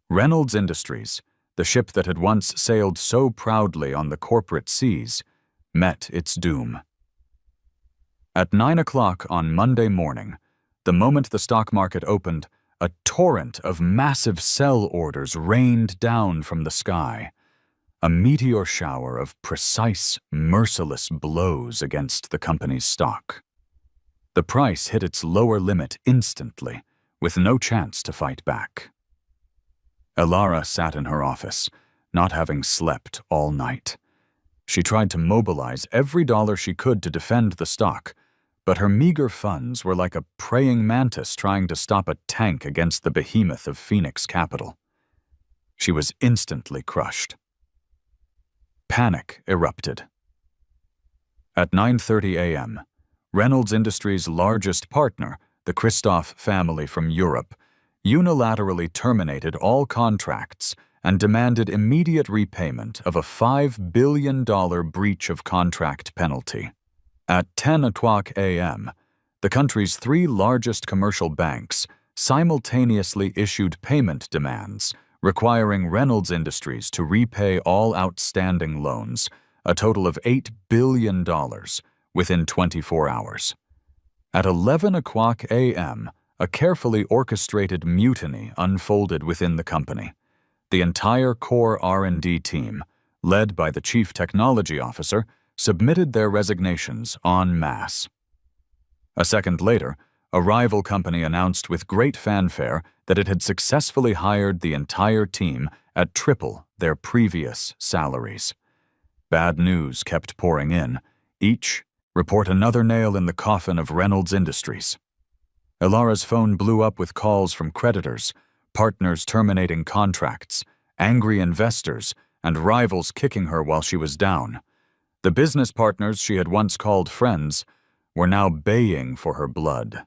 Reynolds Industries, the ship that had once sailed so proudly on the corporate seas, met its doom. At 9 o'clock on Monday morning, the moment the stock market opened, a torrent of massive sell orders rained down from the sky, a meteor shower of precise, merciless blows against the company's stock. The price hit its lower limit instantly, with no chance to fight back. Ilara sat in her office, not having slept all night. She tried to mobilize every dollar she could to defend the stock, but her meager funds were like a praying mantis trying to stop a tank against the behemoth of Phoenix Capital. She was instantly crushed. Panic erupted. At 9:30 a.m., Reynolds Industries' largest partner, the Kristoff family from Europe, unilaterally terminated all contracts and demanded immediate repayment of a $5 billion breach of contract penalty. At 10:00 a.m., the country's three largest commercial banks simultaneously issued payment demands requiring Reynolds Industries to repay all outstanding loans, a total of $8 billion, within 24 hours. At 11:00 a.m., a carefully orchestrated mutiny unfolded within the company. The entire core R&D team, led by the chief technology officer, submitted their resignations en masse. A second later, a rival company announced with great fanfare that it had successfully hired the entire team at triple their previous salaries. Bad news kept pouring in. Each report another nail in the coffin of Reynolds Industries. Ilara's phone blew up with calls from creditors, partners terminating contracts, angry investors, and rivals kicking her while she was down. The business partners she had once called friends were now baying for her blood.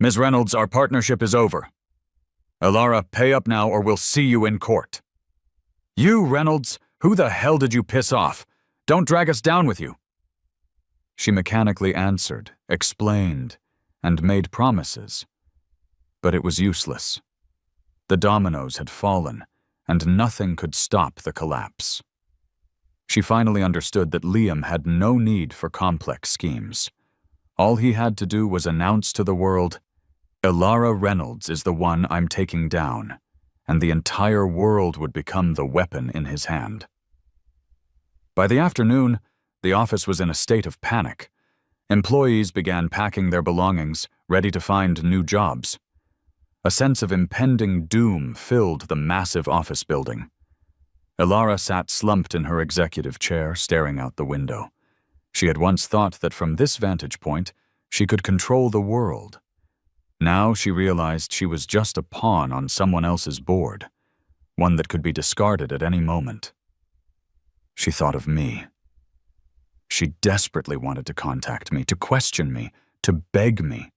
"Ms. Reynolds, our partnership is over. Ilara, pay up now or we'll see you in court." "You, Reynolds, who the hell did you piss off? Don't drag us down with you." She mechanically answered, explained, and made promises. But it was useless. The dominoes had fallen, and nothing could stop the collapse. She finally understood that Liam had no need for complex schemes. All he had to do was announce to the world, "Ilara Reynolds is the one I'm taking down," and the entire world would become the weapon in his hand. By the afternoon, the office was in a state of panic. Employees began packing their belongings, ready to find new jobs. A sense of impending doom filled the massive office building. Ilara sat slumped in her executive chair, staring out the window. She had once thought that from this vantage point, she could control the world. Now she realized she was just a pawn on someone else's board, one that could be discarded at any moment. She thought of me. She desperately wanted to contact me, to question me, to beg me.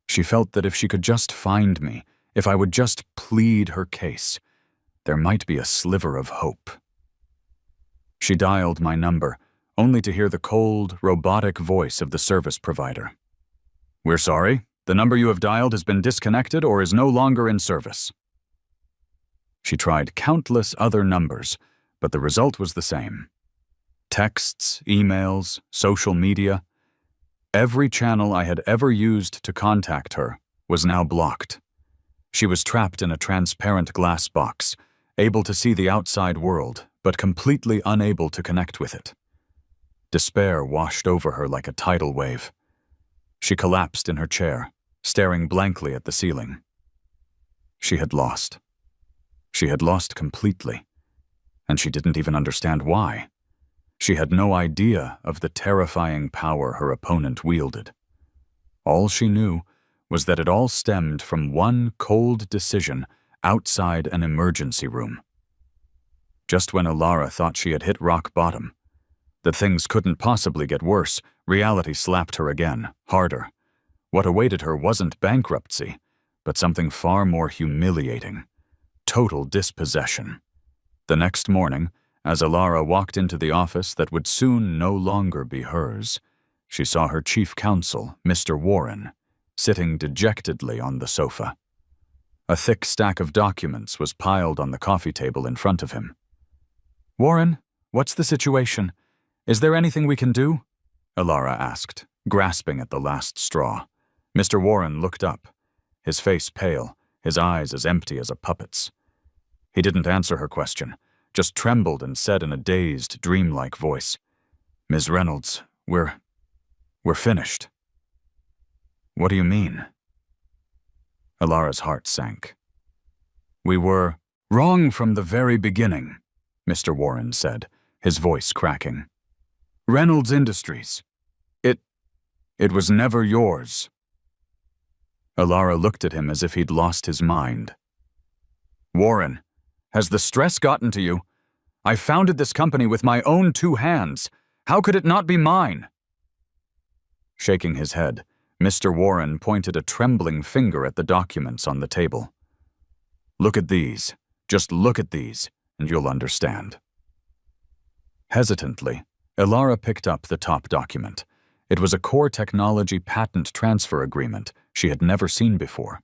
She felt that if she could just find me, if I would just plead her case, there might be a sliver of hope. She dialed my number, only to hear the cold, robotic voice of the service provider. "We're sorry. The number you have dialed has been disconnected or is no longer in service." She tried countless other numbers, but the result was the same. Texts, emails, social media. Every channel I had ever used to contact her was now blocked. She was trapped in a transparent glass box, able to see the outside world, but completely unable to connect with it. Despair washed over her like a tidal wave. She collapsed in her chair, staring blankly at the ceiling. She had lost. She had lost completely, and she didn't even understand why. She had no idea of the terrifying power her opponent wielded. All she knew was that it all stemmed from one cold decision outside an emergency room. Just when Ilara thought she had hit rock bottom, that things couldn't possibly get worse, reality slapped her again, harder. What awaited her wasn't bankruptcy, but something far more humiliating: total dispossession. The next morning, as Ilara walked into the office that would soon no longer be hers, she saw her chief counsel, Mr. Warren, sitting dejectedly on the sofa. A thick stack of documents was piled on the coffee table in front of him. "Warren, what's the situation? Is there anything we can do?" Ilara asked, grasping at the last straw. Mr. Warren looked up, his face pale, his eyes as empty as a puppet's. He didn't answer her question, just trembled and said in a dazed, dreamlike voice, "Ms. Reynolds, we're finished." "What do you mean?" Ilara's heart sank. "We were wrong from the very beginning," Mr. Warren said, his voice cracking. "Reynolds Industries. It was never yours." Alara looked at him as if he'd lost his mind. "Warren, has the stress gotten to you? I founded this company with my own 2 hands. How could it not be mine?" Shaking his head, Mr. Warren pointed a trembling finger at the documents on the table. "Look at these. Just look at these, and you'll understand." Hesitantly, Alara picked up the top document. It was a core technology patent transfer agreement she had never seen before.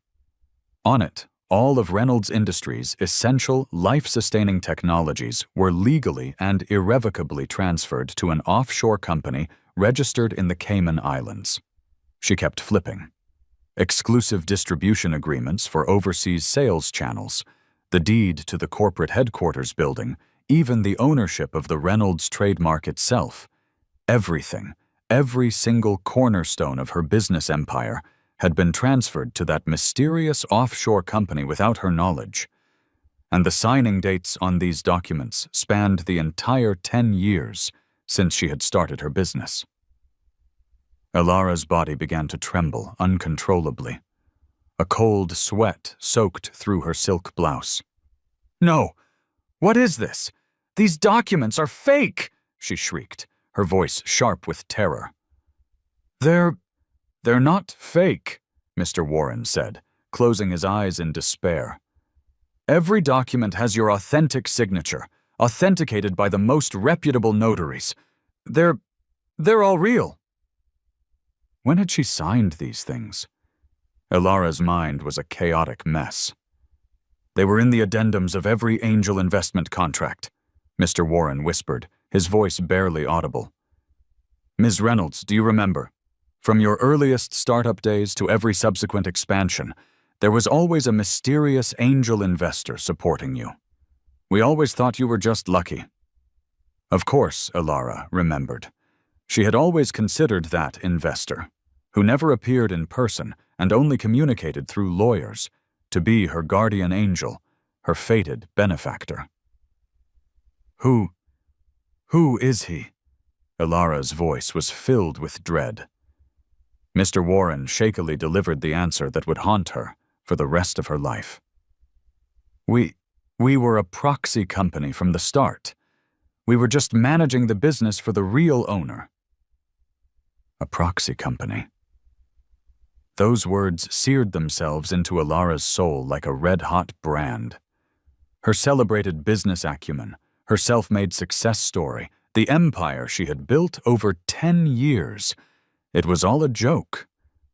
On it, all of Reynolds Industries' essential, life-sustaining technologies were legally and irrevocably transferred to an offshore company registered in the Cayman Islands. She kept flipping. Exclusive distribution agreements for overseas sales channels, the deed to the corporate headquarters building, even the ownership of the Reynolds trademark itself. Everything, every single cornerstone of her business empire, had been transferred to that mysterious offshore company without her knowledge. And the signing dates on these documents spanned the entire 10 years since she had started her business. Alara's body began to tremble uncontrollably. A cold sweat soaked through her silk blouse. "No! What is this? These documents are fake!" she shrieked, her voice sharp with terror. They're not fake," Mr. Warren said, closing his eyes in despair. "Every document has your authentic signature, authenticated by the most reputable notaries. They're all real." When had she signed these things? Alara's mind was a chaotic mess. "They were in the addendums of every angel investment contract," Mr. Warren whispered, his voice barely audible. "Ms. Reynolds, do you remember? From your earliest startup days to every subsequent expansion, there was always a mysterious angel investor supporting you. We always thought you were just lucky." Of course, Alara remembered. She had always considered that investor, who never appeared in person and only communicated through lawyers, to be her guardian angel, her fated benefactor. Who is he?" Alara's voice was filled with dread. Mr. Warren shakily delivered the answer that would haunt her for the rest of her life. We were a proxy company from the start. We were just managing the business for the real owner." A proxy company. Those words seared themselves into Alara's soul like a red-hot brand. Her celebrated business acumen, her self-made success story, the empire she had built over 10 years. It was all a joke.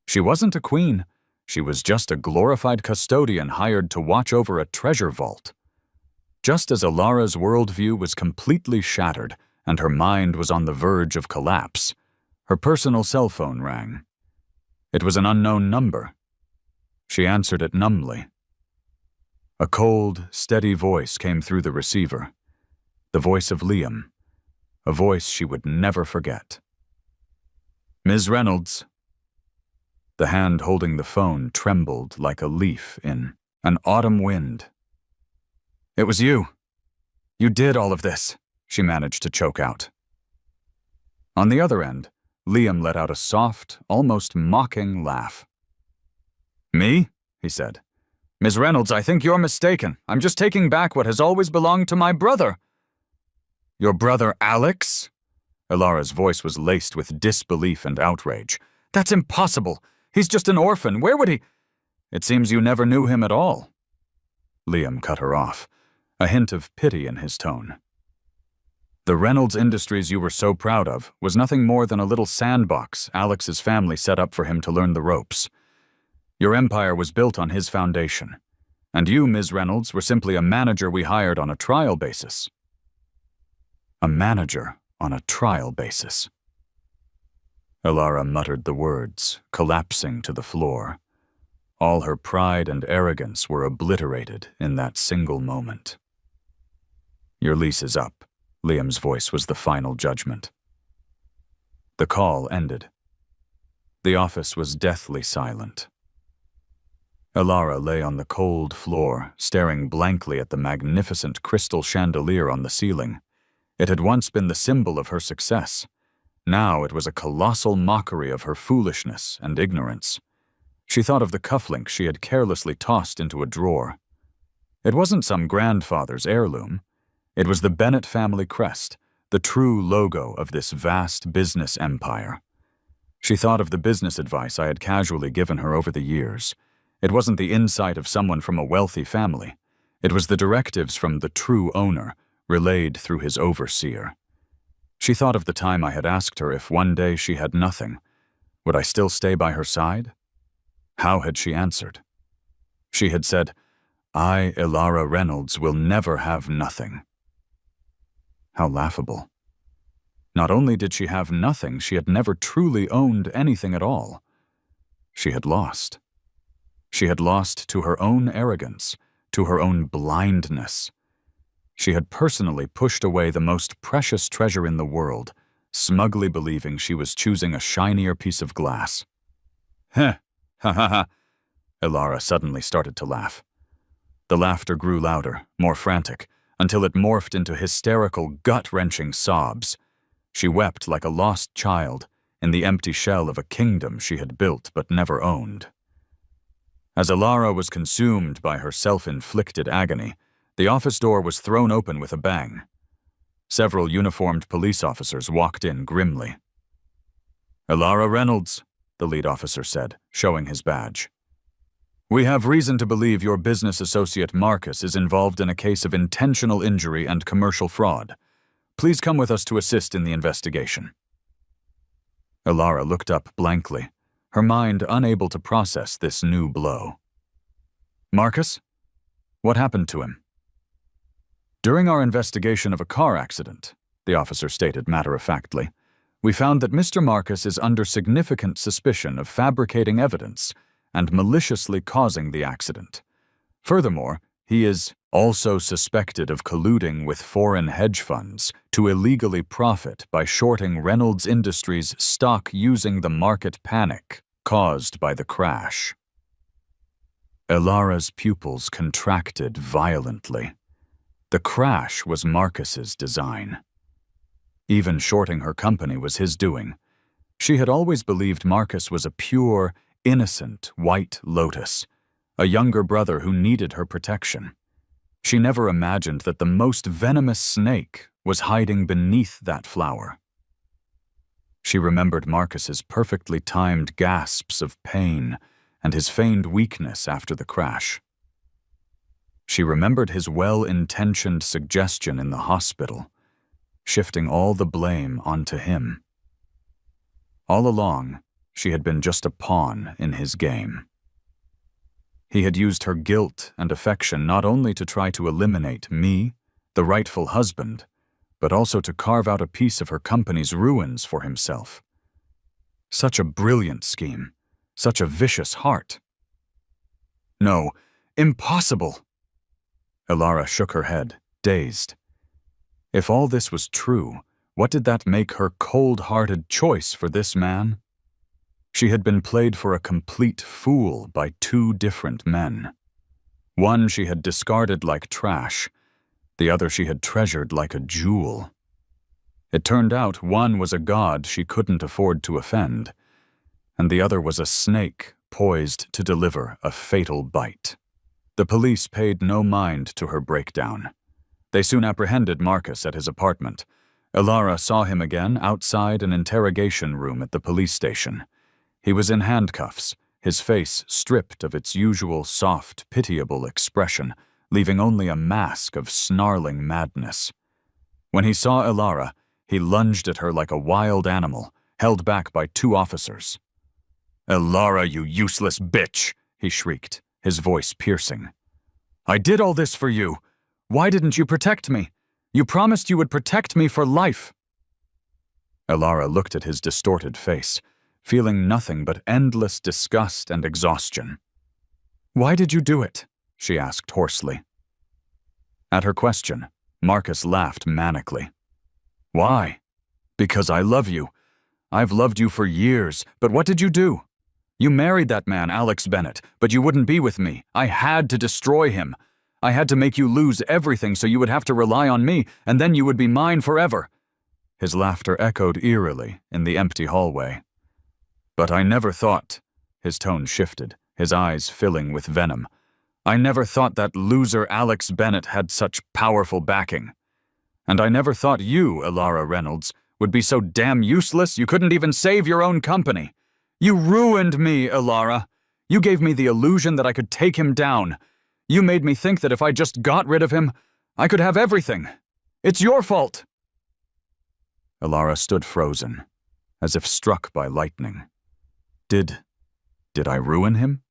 She wasn't a queen. She was just a glorified custodian hired to watch over a treasure vault. Just as Alara's worldview was completely shattered and her mind was on the verge of collapse, her personal cell phone rang. It was an unknown number. She answered it numbly. A cold, steady voice came through the receiver. The voice of Liam. A voice she would never forget. "Ms. Reynolds." The hand holding the phone trembled like a leaf in an autumn wind. "It was you. You did all of this," she managed to choke out. On the other end, Liam let out a soft, almost mocking laugh. "Me?" he said. "Ms. Reynolds, I think you're mistaken. I'm just taking back what has always belonged to my brother." "Your brother Alex?" Alara's voice was laced with disbelief and outrage. "That's impossible. He's just an orphan. Where would he—" "It seems you never knew him at all." Liam cut her off, a hint of pity in his tone. "The Reynolds Industries you were so proud of was nothing more than a little sandbox Alex's family set up for him to learn the ropes. Your empire was built on his foundation, and you, Ms. Reynolds, were simply a manager we hired on a trial basis." A manager on a trial basis. Alara muttered the words, collapsing to the floor. All her pride and arrogance were obliterated in that single moment. "Your lease is up," Liam's voice was the final judgment. The call ended. The office was deathly silent. Alara lay on the cold floor, staring blankly at the magnificent crystal chandelier on the ceiling. It had once been the symbol of her success. Now it was a colossal mockery of her foolishness and ignorance. She thought of the cufflink she had carelessly tossed into a drawer. It wasn't some grandfather's heirloom. It was the Bennett family crest, the true logo of this vast business empire. She thought of the business advice I had casually given her over the years. It wasn't the insight of someone from a wealthy family. It was the directives from the true owner, relayed through his overseer. She thought of the time I had asked her if one day she had nothing, would I still stay by her side? How had she answered? She had said, "I, Elara Reynolds, will never have nothing." How laughable. Not only did she have nothing, she had never truly owned anything at all. She had lost. She had lost to her own arrogance, to her own blindness. She had personally pushed away the most precious treasure in the world, smugly believing she was choosing a shinier piece of glass. Heh, ha ha ha. Elara suddenly started to laugh. The laughter grew louder, more frantic, until it morphed into hysterical, gut-wrenching sobs. She wept like a lost child in the empty shell of a kingdom she had built but never owned. As Elara was consumed by her self-inflicted agony, the office door was thrown open with a bang. Several uniformed police officers walked in grimly. "Elara Reynolds," the lead officer said, showing his badge. "We have reason to believe your business associate Marcus is involved in a case of intentional injury and commercial fraud. Please come with us to assist in the investigation." Elara looked up blankly, her mind unable to process this new blow. "Marcus? What happened to him?" "During our investigation of a car accident," the officer stated matter-of-factly, "we found that Mr. Marcus is under significant suspicion of fabricating evidence and maliciously causing the accident. Furthermore, he is also suspected of colluding with foreign hedge funds to illegally profit by shorting Reynolds Industries' stock using the market panic caused by the crash." Elara's pupils contracted violently. The crash was Marcus's design. Even shorting her company was his doing. She had always believed Marcus was a pure, innocent white lotus, a younger brother who needed her protection. She never imagined that the most venomous snake was hiding beneath that flower. She remembered Marcus's perfectly timed gasps of pain and his feigned weakness after the crash. She remembered his well-intentioned suggestion in the hospital, shifting all the blame onto him. All along, she had been just a pawn in his game. He had used her guilt and affection not only to try to eliminate me, the rightful husband, but also to carve out a piece of her company's ruins for himself. Such a brilliant scheme, such a vicious heart. No, impossible! Elara shook her head, dazed. If all this was true, what did that make her cold-hearted choice for this man? She had been played for a complete fool by two different men. One she had discarded like trash, the other she had treasured like a jewel. It turned out one was a god she couldn't afford to offend, and the other was a snake poised to deliver a fatal bite. The police paid no mind to her breakdown. They soon apprehended Marcus at his apartment. Elara saw him again outside an interrogation room at the police station. He was in handcuffs, his face stripped of its usual soft, pitiable expression, leaving only a mask of snarling madness. When he saw Elara, he lunged at her like a wild animal, held back by two officers. "Elara, you useless bitch!" he shrieked, his voice piercing. "I did all this for you. Why didn't you protect me? You promised you would protect me for life." Elara looked at his distorted face, feeling nothing but endless disgust and exhaustion. "Why did you do it?" she asked hoarsely. At her question, Marcus laughed manically. "Why? Because I love you. I've loved you for years, but what did you do? You married that man, Alex Bennett, but you wouldn't be with me. I had to destroy him. I had to make you lose everything so you would have to rely on me, and then you would be mine forever." His laughter echoed eerily in the empty hallway. "But I never thought—" His tone shifted, his eyes filling with venom. "I never thought that loser Alex Bennett had such powerful backing. And I never thought you, Elara Reynolds, would be so damn useless you couldn't even save your own company. You ruined me, Elara. You gave me the illusion that I could take him down. You made me think that if I just got rid of him, I could have everything. It's your fault." Elara stood frozen, as if struck by lightning. Did I ruin him?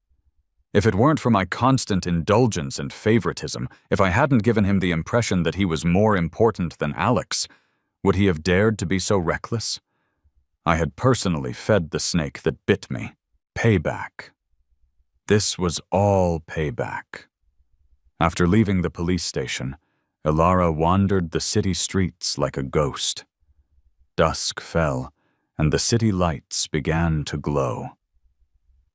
If it weren't for my constant indulgence and favoritism, if I hadn't given him the impression that he was more important than Alex, would he have dared to be so reckless? I had personally fed the snake that bit me. Payback. This was all payback. After leaving the police station, Elara wandered the city streets like a ghost. Dusk fell, and the city lights began to glow.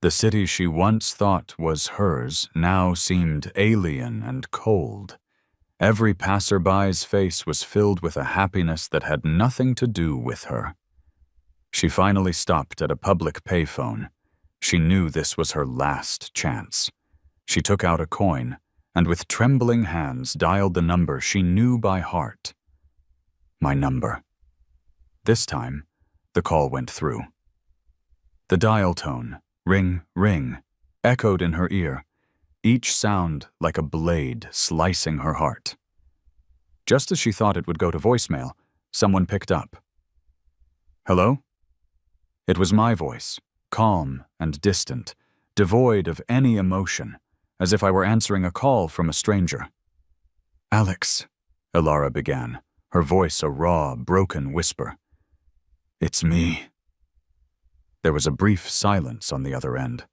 The city she once thought was hers now seemed alien and cold. Every passerby's face was filled with a happiness that had nothing to do with her. She finally stopped at a public payphone. She knew this was her last chance. She took out a coin, and with trembling hands dialed the number she knew by heart. My number. This time, the call went through. The dial tone, ring, ring, echoed in her ear, each sound like a blade slicing her heart. Just as she thought it would go to voicemail, someone picked up. "Hello?" It was my voice, calm and distant, devoid of any emotion, as if I were answering a call from a stranger. "Alex," Elara began, her voice a raw, broken whisper. "It's me." There was a brief silence on the other end.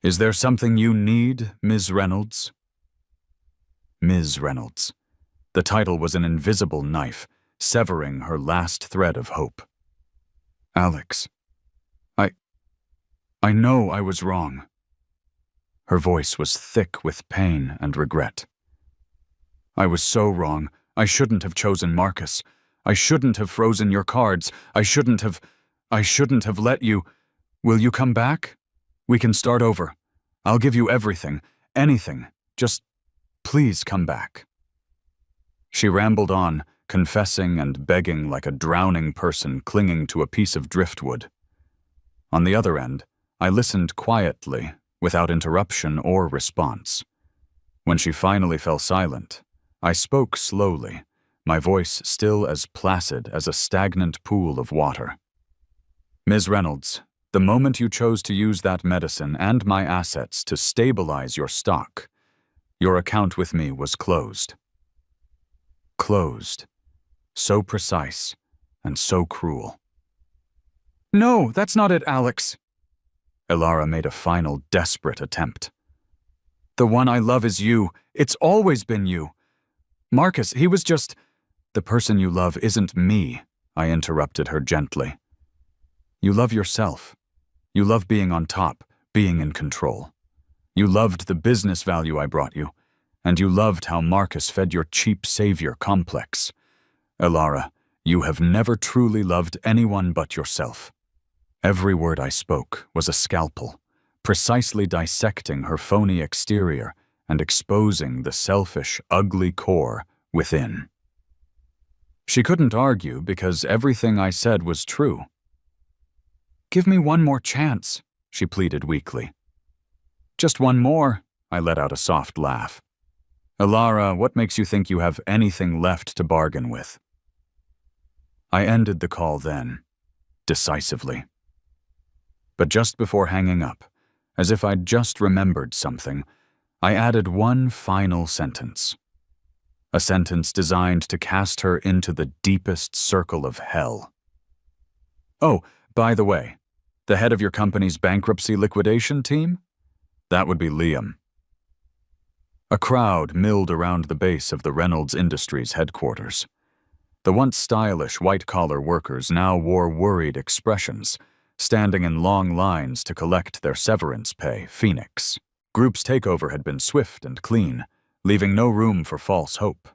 "Is there something you need, Ms. Reynolds?" Ms. Reynolds. The title was an invisible knife, severing her last thread of hope. "Alex, I know I was wrong." Her voice was thick with pain and regret. "I was so wrong. I shouldn't have chosen Marcus. I shouldn't have frozen your cards. I shouldn't have let you. Will you come back? We can start over. I'll give you everything, anything. Just please come back." She rambled on, confessing and begging like a drowning person clinging to a piece of driftwood. On the other end, I listened quietly, without interruption or response. When she finally fell silent, I spoke slowly, my voice still as placid as a stagnant pool of water. "Ms. Reynolds, the moment you chose to use that medicine and my assets to stabilize your stock, your account with me was closed." Closed. So precise and so cruel. "No, that's not it, Alex." Elara made a final desperate attempt. "The one I love is you. It's always been you. Marcus, he was just—" "The person you love isn't me," I interrupted her gently. "You love yourself. You love being on top, being in control. You loved the business value I brought you, and you loved how Marcus fed your cheap savior complex. Elara, you have never truly loved anyone but yourself." Every word I spoke was a scalpel, precisely dissecting her phony exterior and exposing the selfish, ugly core within. She couldn't argue because everything I said was true. "Give me one more chance," she pleaded weakly. "Just one more," I let out a soft laugh. "Elara, what makes you think you have anything left to bargain with?" I ended the call then, decisively. But just before hanging up, as if I'd just remembered something, I added one final sentence. A sentence designed to cast her into the deepest circle of hell. "Oh, by the way, the head of your company's bankruptcy liquidation team? That would be Liam." A crowd milled around the base of the Reynolds Industries headquarters. The once stylish white-collar workers now wore worried expressions, standing in long lines to collect their severance pay, Phoenix. Group's takeover had been swift and clean, leaving no room for false hope.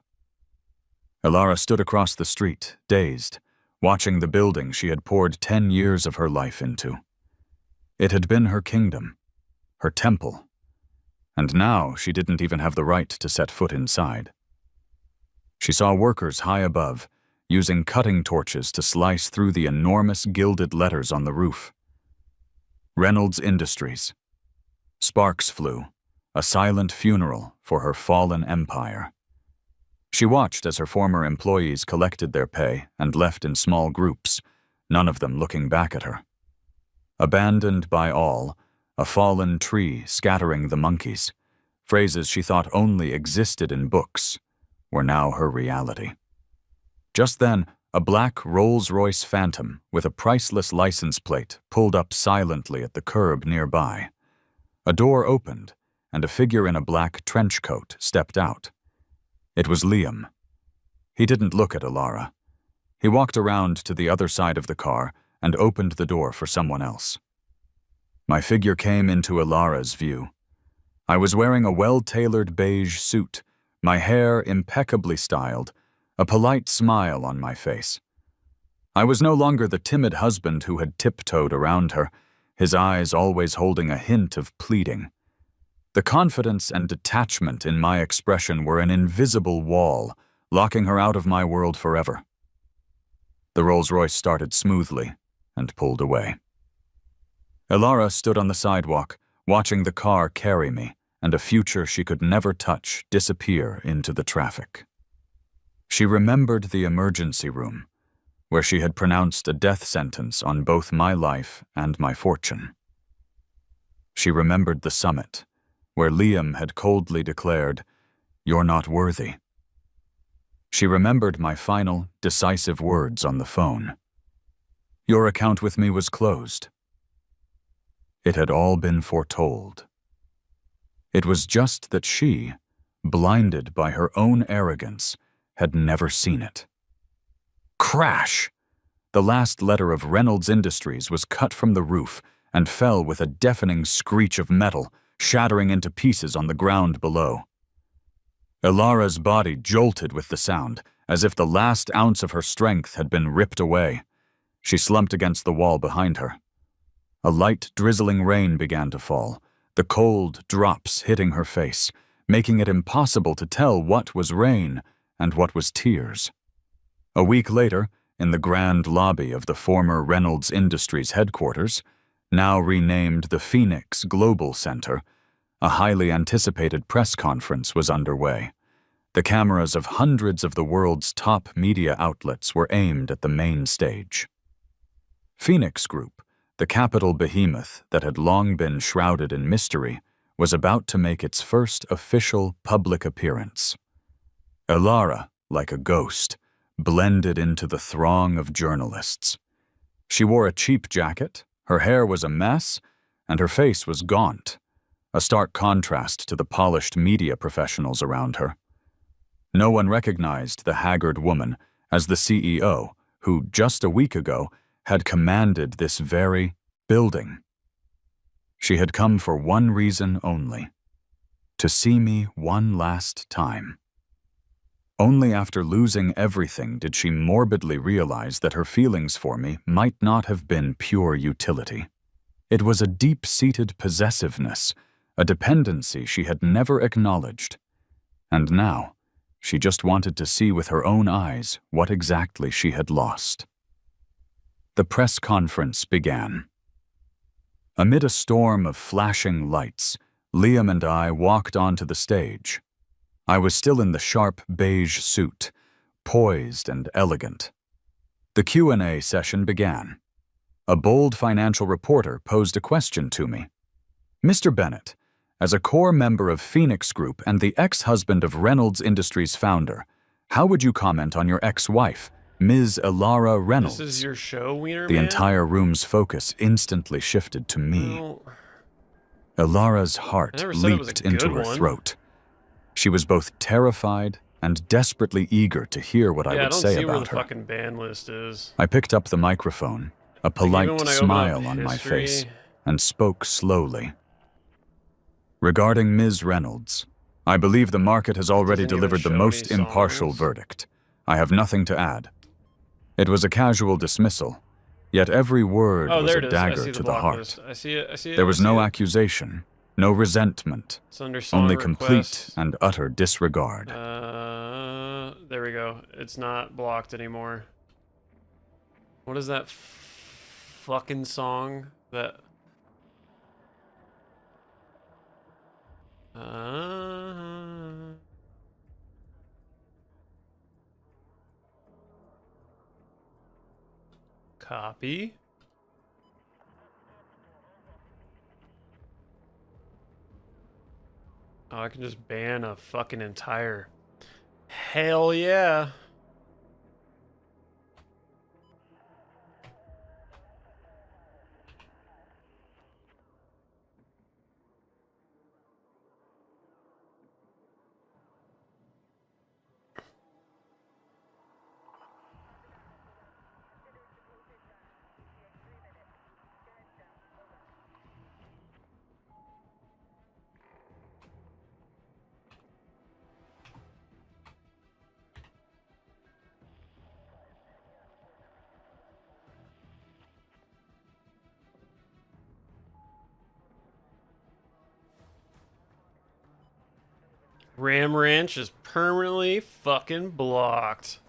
Elara stood across the street, dazed, watching the building she had poured 10 years of her life into. It had been her kingdom, her temple, and now she didn't even have the right to set foot inside. She saw workers high above, using cutting torches to slice through the enormous gilded letters on the roof. Reynolds Industries. Sparks flew, a silent funeral for her fallen empire. She watched as her former employees collected their pay and left in small groups, none of them looking back at her. Abandoned by all, a fallen tree scattering the monkeys, phrases she thought only existed in books, were now her reality. Just then, a black Rolls-Royce Phantom with a priceless license plate pulled up silently at the curb nearby. A door opened, and a figure in a black trench coat stepped out. It was Liam. He didn't look at Elara. He walked around to the other side of the car and opened the door for someone else. My figure came into Elara's view. I was wearing a well-tailored beige suit, my hair impeccably styled, a polite smile on my face. I was no longer the timid husband who had tiptoed around her, his eyes always holding a hint of pleading. The confidence and detachment in my expression were an invisible wall, locking her out of my world forever. The Rolls-Royce started smoothly and pulled away. Elara stood on the sidewalk, watching the car carry me and a future she could never touch disappear into the traffic. She remembered the emergency room, where she had pronounced a death sentence on both my life and my fortune. She remembered the summit, where Liam had coldly declared, "You're not worthy." She remembered my final, decisive words on the phone. "Your account with me was closed." It had all been foretold. It was just that she, blinded by her own arrogance, had never seen it. Crash! The last letter of Reynolds Industries was cut from the roof and fell with a deafening screech of metal, shattering into pieces on the ground below. Elara's body jolted with the sound, as if the last ounce of her strength had been ripped away. She slumped against the wall behind her. A light, drizzling rain began to fall, the cold drops hitting her face, making it impossible to tell what was rain and what was tears. A week later, in the grand lobby of the former Reynolds Industries headquarters, now renamed the Phoenix Global Center, a highly anticipated press conference was underway. The cameras of hundreds of the world's top media outlets were aimed at the main stage. Phoenix Group, the capital behemoth that had long been shrouded in mystery, was about to make its first official public appearance. Elara, like a ghost, blended into the throng of journalists. She wore a cheap jacket, her hair was a mess, and her face was gaunt, a stark contrast to the polished media professionals around her. No one recognized the haggard woman as the CEO who, just a week ago, had commanded this very building. She had come for one reason only: to see me one last time. Only after losing everything did she morbidly realize that her feelings for me might not have been pure utility. It was a deep-seated possessiveness, a dependency she had never acknowledged. And now, she just wanted to see with her own eyes what exactly she had lost. The press conference began. Amid a storm of flashing lights, Liam and I walked onto the stage. I was still in the sharp beige suit, poised and elegant. The Q&A session began. A bold financial reporter posed a question to me. "Mr. Bennett, as a core member of Phoenix Group and the ex-husband of Reynolds Industries founder, how would you comment on your ex-wife, Ms. Elara Reynolds?" This is your show, Wiener The Man? entire room's focus instantly shifted to me. Well, Elara's I heart never said it was a leaped into good her one. throat. She was both terrified and desperately eager to hear what I would say I don't see where about the her. fucking ban list is. I picked up the microphone, a Like, polite even when I open smile up on my history, face, and spoke slowly. Regarding Ms. Reynolds, I believe the market has already Doesn't even delivered the show most any impartial songs. verdict. I have nothing to add. It was a casual dismissal, yet every word Oh, was there a it is. I dagger see to the the block heart. list. I see it. I see it. There I was see no it. accusation, no resentment, It's under song only requests. complete and utter disregard. There we go. It's not blocked anymore. What is that fucking song that? Copy. Oh, I can just ban a fucking entire. Hell yeah. Ram Ranch is permanently fucking blocked.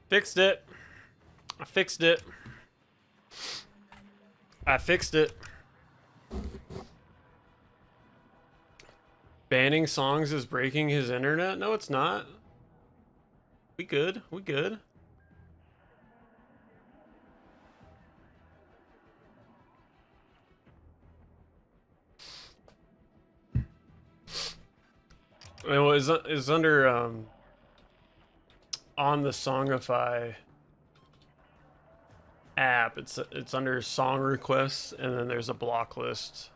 Fixed it. I fixed it. I fixed it. Banning songs is breaking his internet? No, it's not. We good. We good. Well, is under on the Songify app. It's under song requests, and then there's a block list.